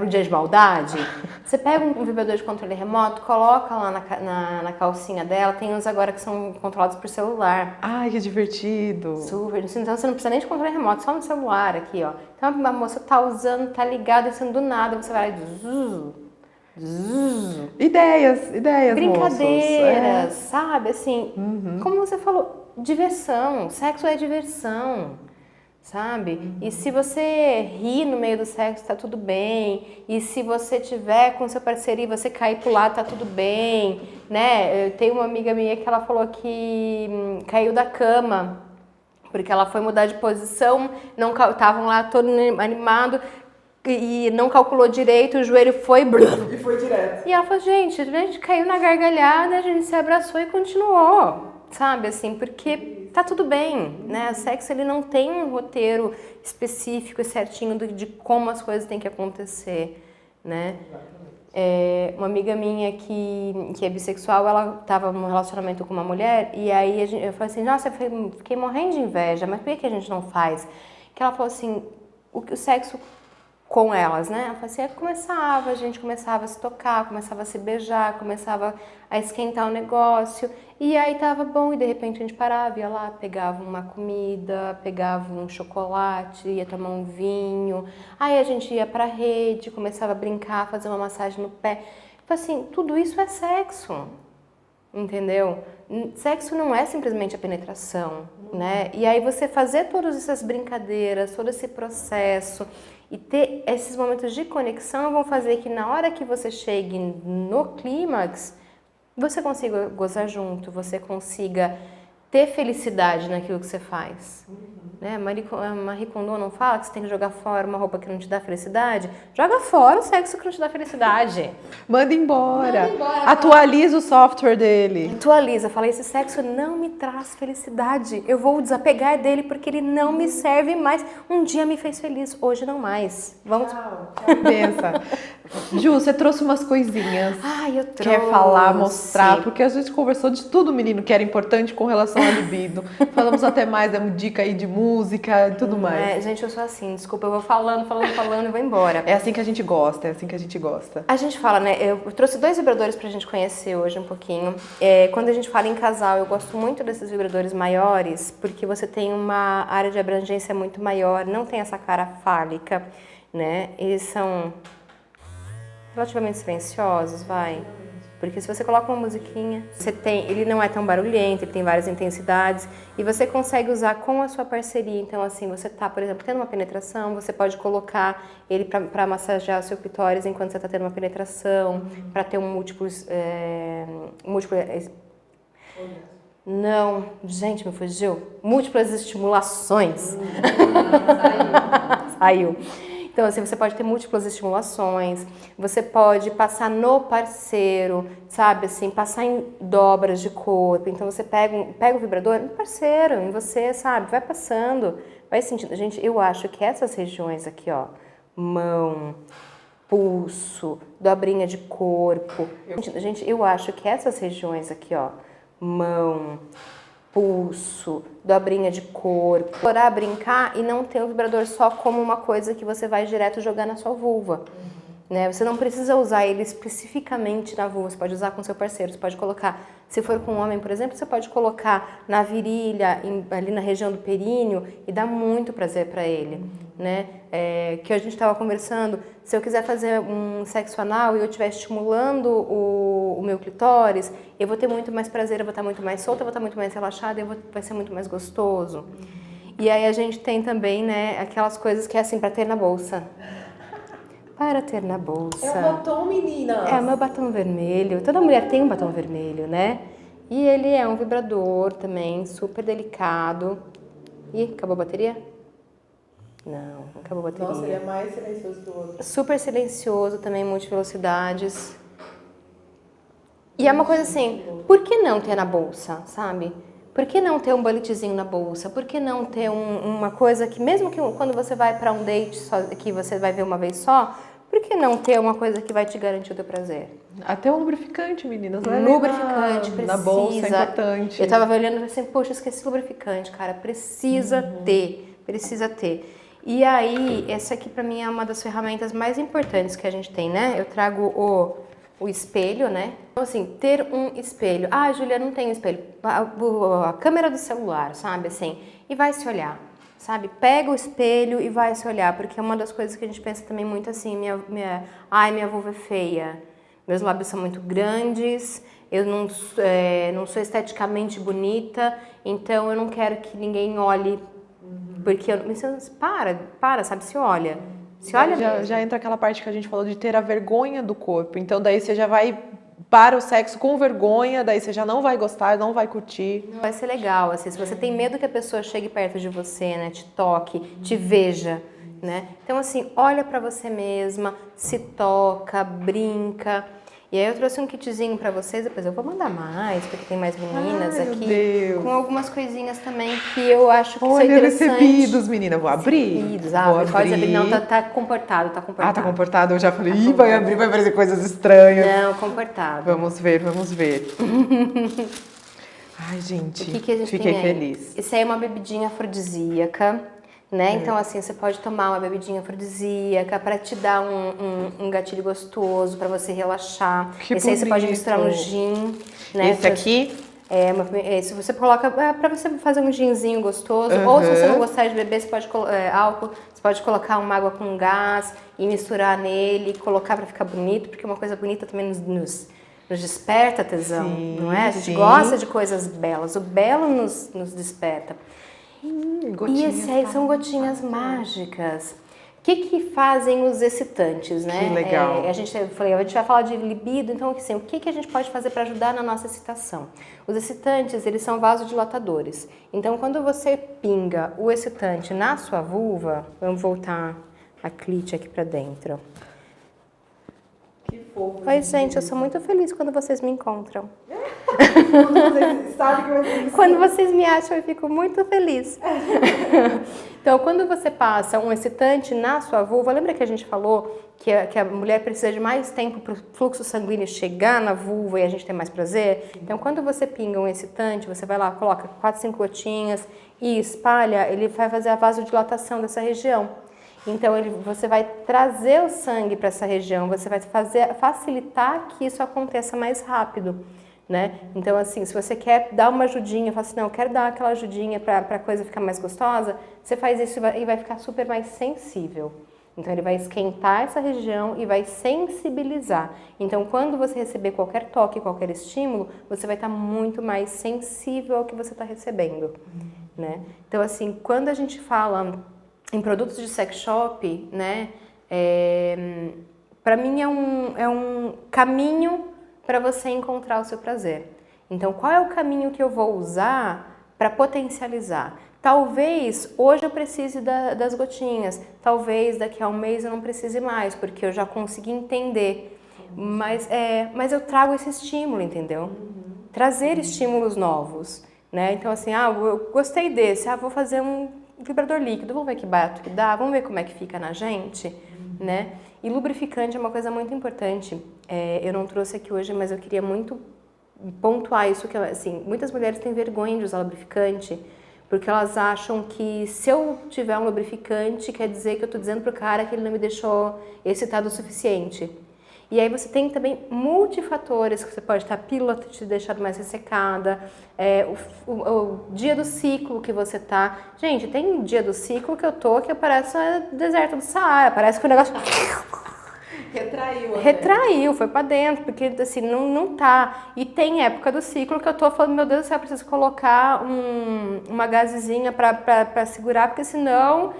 o dia de maldade, você pega um vibrador de controle remoto, coloca lá na calcinha dela, tem uns agora que são controlados por celular. Ai, que divertido. Super, então você não precisa nem de controle remoto, só no celular aqui, ó. Então a moça tá usando, tá ligada, assim, do nada, você vai lá e Ideias, brincadeiras, sabe? Assim, como você falou, diversão, sexo é diversão, sabe? E se você rir no meio do sexo, tá tudo bem. E se você tiver com seu parceiro e você cair pro lado, tá tudo bem, né? Eu tenho uma amiga minha que ela falou que caiu da cama, porque ela foi mudar de posição, não estavam lá todo animado, e não calculou direito, o joelho foi... E foi direto. E ela falou, gente, a gente caiu na gargalhada, a gente se abraçou e continuou, sabe, assim, porque tá tudo bem, né? O sexo, ele não tem um roteiro específico e certinho de como as coisas têm que acontecer, né? Uma amiga minha que é bissexual, ela estava num relacionamento com uma mulher, e aí eu falei assim, nossa, eu fiquei morrendo de inveja, mas por que a gente não faz? Que ela falou assim, o sexo com elas, né? Ela falou assim, a gente começava a se tocar, começava a se beijar, começava a esquentar o negócio, e aí tava bom, e de repente a gente parava, ia lá, pegava uma comida, pegava um chocolate, ia tomar um vinho, aí a gente ia pra rede, começava a brincar, fazer uma massagem no pé. Tipo assim, tudo isso é sexo, entendeu? Sexo não é simplesmente a penetração, né? E aí você fazer todas essas brincadeiras, todo esse processo e ter esses momentos de conexão vão fazer que na hora que você chegue no clímax, você consiga gozar junto, você consiga ter felicidade naquilo que você faz. Né? Marie Kondo não fala que você tem que jogar fora uma roupa que não te dá felicidade? Joga fora o sexo que não te dá felicidade. Manda embora. Atualiza o software dele. Atualiza. Fala, esse sexo não me traz felicidade. Eu vou desapegar dele porque ele não me serve mais. Um dia me fez feliz, hoje não mais. Vamos. Tchau. Pensa. Ju, você trouxe umas coisinhas. Ai, eu trouxe. Quer falar, mostrar? Porque a gente conversou de tudo, menino, que era importante com relação à libido. Falamos até mais, demos dica aí de música e tudo mais. Gente, eu sou assim, desculpa, eu vou falando e vou embora. É assim que a gente gosta, é assim que a gente gosta. A gente fala, né, eu trouxe 2 vibradores pra gente conhecer hoje um pouquinho. Quando a gente fala em casal, eu gosto muito desses vibradores maiores, porque você tem uma área de abrangência muito maior, não tem essa cara fálica, né, eles são relativamente silenciosos, vai. Porque se você coloca uma musiquinha, ele não é tão barulhento, ele tem várias intensidades e você consegue usar com a sua parceria. Então, assim, você tá, por exemplo, tendo uma penetração, você pode colocar ele para massagear o seu clitóris enquanto você tá tendo uma penetração, para ter múltiplos. Não, gente, me fugiu. Múltiplas estimulações. Saiu. Então, assim, você pode ter múltiplas estimulações, você pode passar no parceiro, sabe, assim, passar em dobras de corpo. Então, você pega o vibrador no parceiro, em você, sabe, vai passando, vai sentindo. Gente, eu acho que essas regiões aqui, ó, mão, pulso, dobrinha de corpo. Gente, eu acho que essas regiões aqui, ó, mão, pulso, dobrinha de corpo. Explorar, brincar e não ter o vibrador só como uma coisa que você vai direto jogar na sua vulva. Né? Você não precisa usar ele especificamente na vulva, você pode usar com seu parceiro, você pode colocar, se for com um homem, por exemplo, você pode colocar na virilha, ali na região do períneo e dá muito prazer para ele. Né? Que a gente estava conversando, se eu quiser fazer um sexo anal e eu estiver estimulando o meu clitóris, eu vou ter muito mais prazer, eu vou estar muito mais solta, eu vou estar muito mais relaxada, vai ser muito mais gostoso. E aí a gente tem também, né, aquelas coisas que é assim, para ter na bolsa. Para ter na bolsa. É o batom, menina. É o meu batom vermelho. Toda mulher tem um batom vermelho, né? E ele é um vibrador também, super delicado. Ih, acabou a bateria? Não acabou a bateria. Nossa, ele é mais silencioso que o outro. Super silencioso também, multivelocidades. E é uma coisa assim, por que não ter na bolsa, sabe? Por que não ter um bulletzinho na bolsa? Por que não ter uma coisa que, mesmo que quando você vai para um date só, que você vai ver uma vez só, por que não ter uma coisa que vai te garantir o teu prazer? Até o lubrificante, meninas. Lubrificante, precisa. Na bolsa é importante. Eu tava olhando assim, poxa, esqueci o lubrificante, cara. Precisa ter, precisa ter. E aí, essa aqui pra mim é uma das ferramentas mais importantes que a gente tem, né? Eu trago o espelho, né? Então, assim, ter um espelho. Ah, Júlia, não tem espelho. A câmera do celular, sabe? Assim, e vai se olhar, sabe? Pega o espelho e vai se olhar, porque é uma das coisas que a gente pensa também muito assim, minha vulva é feia, meus lábios são muito grandes, eu não sou esteticamente bonita, então eu não quero que ninguém olhe, porque para, sabe? Se olha. Se olha já entra aquela parte que a gente falou de ter a vergonha do corpo. Então daí você já vai para o sexo com vergonha, daí você já não vai gostar, não vai curtir. Não vai ser legal, assim, se você tem medo que a pessoa chegue perto de você, né, te toque, te veja, né? Então assim, olha pra você mesma, se toca, brinca. E aí eu trouxe um kitzinho pra vocês, depois eu vou mandar mais, porque tem mais meninas aqui, com algumas coisinhas também que eu acho que são interessantes. Recebidos, menina, vou abrir. Recebidos, pode abrir. Não, tá comportado, tá comportado. Ah, tá comportado, eu já falei, vai abrir, vai parecer coisas estranhas. Não, comportado. Vamos ver. Ai, gente, o que a gente fiquei tem aí? feliz. Isso aí é uma bebidinha afrodisíaca, né? Então, assim, você pode tomar uma bebidinha afrodisíaca para te dar um gatilho gostoso, para você relaxar. Esse aí você pode misturar no gin, né? Esse aqui? Se você coloca para você fazer um ginzinho gostoso, ou se você não gostar de beber, você pode álcool, você pode colocar uma água com gás e misturar nele, colocar para ficar bonito, porque uma coisa bonita também nos desperta tesão, não é? A gente gosta de coisas belas, o belo nos desperta. E esse aí são gotinhas mágicas. O que fazem os excitantes, né? Que legal. A gente vai falar de libido, então assim, o que a gente pode fazer para ajudar na nossa excitação? Os excitantes, eles são vasodilatadores. Então, quando você pinga o excitante na sua vulva, vamos voltar a clit aqui para dentro. Que fofo. Oi, gente, eu sou muito feliz quando vocês me encontram. Quando vocês me acham, eu fico muito feliz. Então, quando você passa um excitante na sua vulva, lembra que a gente falou que a mulher precisa de mais tempo para o fluxo sanguíneo chegar na vulva e a gente ter mais prazer? Então, quando você pinga um excitante, você vai lá, coloca 4, 5 gotinhas e espalha, ele vai fazer a vasodilatação dessa região. Então, você vai trazer o sangue para essa região, você vai facilitar que isso aconteça mais rápido, né? Então, assim, se você quer dar uma ajudinha, fala assim, não, eu quero dar aquela ajudinha para a coisa ficar mais gostosa, você faz isso e vai ficar super mais sensível. Então, ele vai esquentar essa região e vai sensibilizar. Então, quando você receber qualquer toque, qualquer estímulo, você vai estar muito mais sensível ao que você está recebendo, né? Então, assim, quando a gente fala em produtos de sex shop, né, para mim é um caminho para você encontrar o seu prazer. Então, qual é o caminho que eu vou usar para potencializar? Talvez hoje eu precise das gotinhas, talvez daqui a um mês eu não precise mais, porque eu já consegui entender. Mas eu trago esse estímulo, entendeu? Trazer estímulos novos, né? Então, assim, eu gostei desse, vou fazer um vibrador líquido, vamos ver que barato que dá, vamos ver como é que fica na gente, né? E lubrificante é uma coisa muito importante. Eu não trouxe aqui hoje, mas eu queria muito pontuar isso, que assim, muitas mulheres têm vergonha de usar lubrificante, porque elas acham que se eu tiver um lubrificante, quer dizer que eu tô dizendo pro cara que ele não me deixou excitado o suficiente. E aí você tem também multifatores, que você pode estar a pílula te deixando mais ressecada, o dia do ciclo que você tá. Gente, tem dia do ciclo que eu tô que parece o deserto do Saara, parece que o negócio retraiu, foi pra dentro, porque assim, não tá. E tem época do ciclo que eu tô falando, meu Deus do céu, eu preciso colocar uma gazezinha pra segurar, porque senão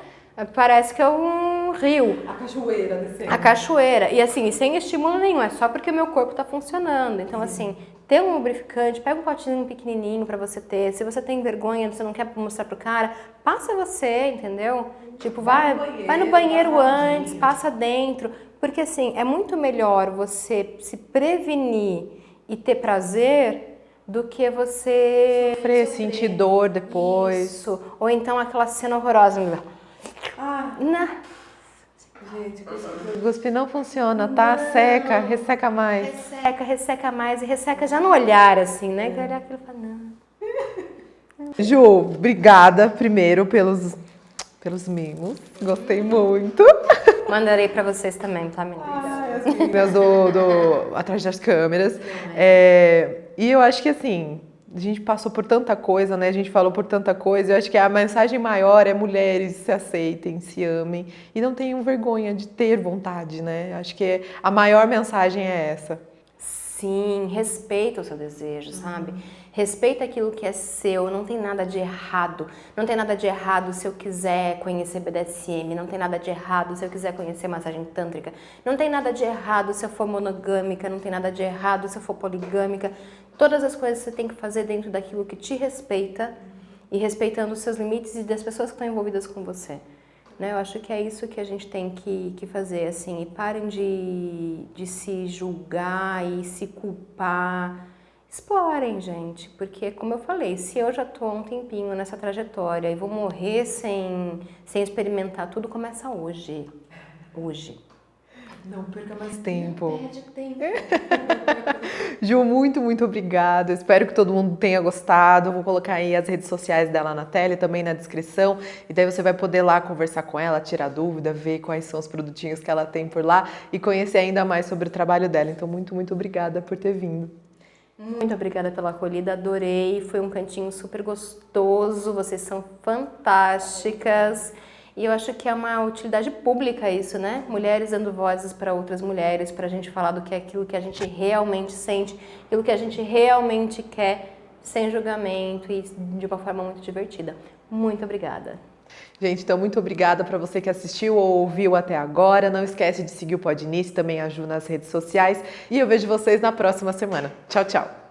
parece que é um rio. A cachoeira descendo. A cachoeira. E assim, sem estímulo nenhum, é só porque o meu corpo tá funcionando. Então, assim, ter um lubrificante, pega um potinho pequenininho pra você ter. Se você tem vergonha, você não quer mostrar pro cara, passa você, entendeu? Tipo, vai no banheiro antes, passa dentro. Porque assim, é muito melhor você se prevenir e ter prazer do que você Sofrer, sentir dor depois. Isso. Ou então aquela cena horrorosa. Gente, o cuspe não funciona, tá? Seca, resseca mais. Resseca mais e resseca já no olhar, assim, né? Que olhar aquilo e fala, não. Ju, obrigada primeiro pelos mimos. Gostei muito. Mandarei pra vocês também, tá, meninas? As meninas atrás das câmeras. E eu acho que assim, a gente passou por tanta coisa, né? A gente falou por tanta coisa. Eu acho que a mensagem maior é mulheres se aceitem, se amem e não tenham vergonha de ter vontade, né? Acho que a maior mensagem é essa. Sim, respeita o seu desejo, sabe? Respeita aquilo que é seu, não tem nada de errado. Não tem nada de errado se eu quiser conhecer BDSM, não tem nada de errado se eu quiser conhecer massagem tântrica, não tem nada de errado se eu for monogâmica, não tem nada de errado se eu for poligâmica. Todas as coisas você tem que fazer dentro daquilo que te respeita e respeitando os seus limites e das pessoas que estão envolvidas com você. Né? Eu acho que é isso que a gente tem que fazer, assim, e parem de se julgar e se culpar. Explorem, gente, porque, como eu falei, se eu já estou há um tempinho nessa trajetória e vou morrer sem experimentar, tudo começa hoje. Hoje. Não perca mais tempo. Perde tempo. Ju, muito, muito obrigada. Espero que todo mundo tenha gostado. Vou colocar aí as redes sociais dela na tela e também na descrição. E daí você vai poder lá conversar com ela, tirar dúvida, ver quais são os produtinhos que ela tem por lá e conhecer ainda mais sobre o trabalho dela. Então, muito, muito obrigada por ter vindo. Muito obrigada pela acolhida, adorei. Foi um cantinho super gostoso. Vocês são fantásticas. E eu acho que é uma utilidade pública isso, né? Mulheres dando vozes para outras mulheres, para a gente falar do que é aquilo que a gente realmente sente, aquilo que a gente realmente quer, sem julgamento e de uma forma muito divertida. Muito obrigada. Gente, então muito obrigada para você que assistiu ou ouviu até agora. Não esquece de seguir o Podnice, também a Ju nas redes sociais. E eu vejo vocês na próxima semana. Tchau, tchau!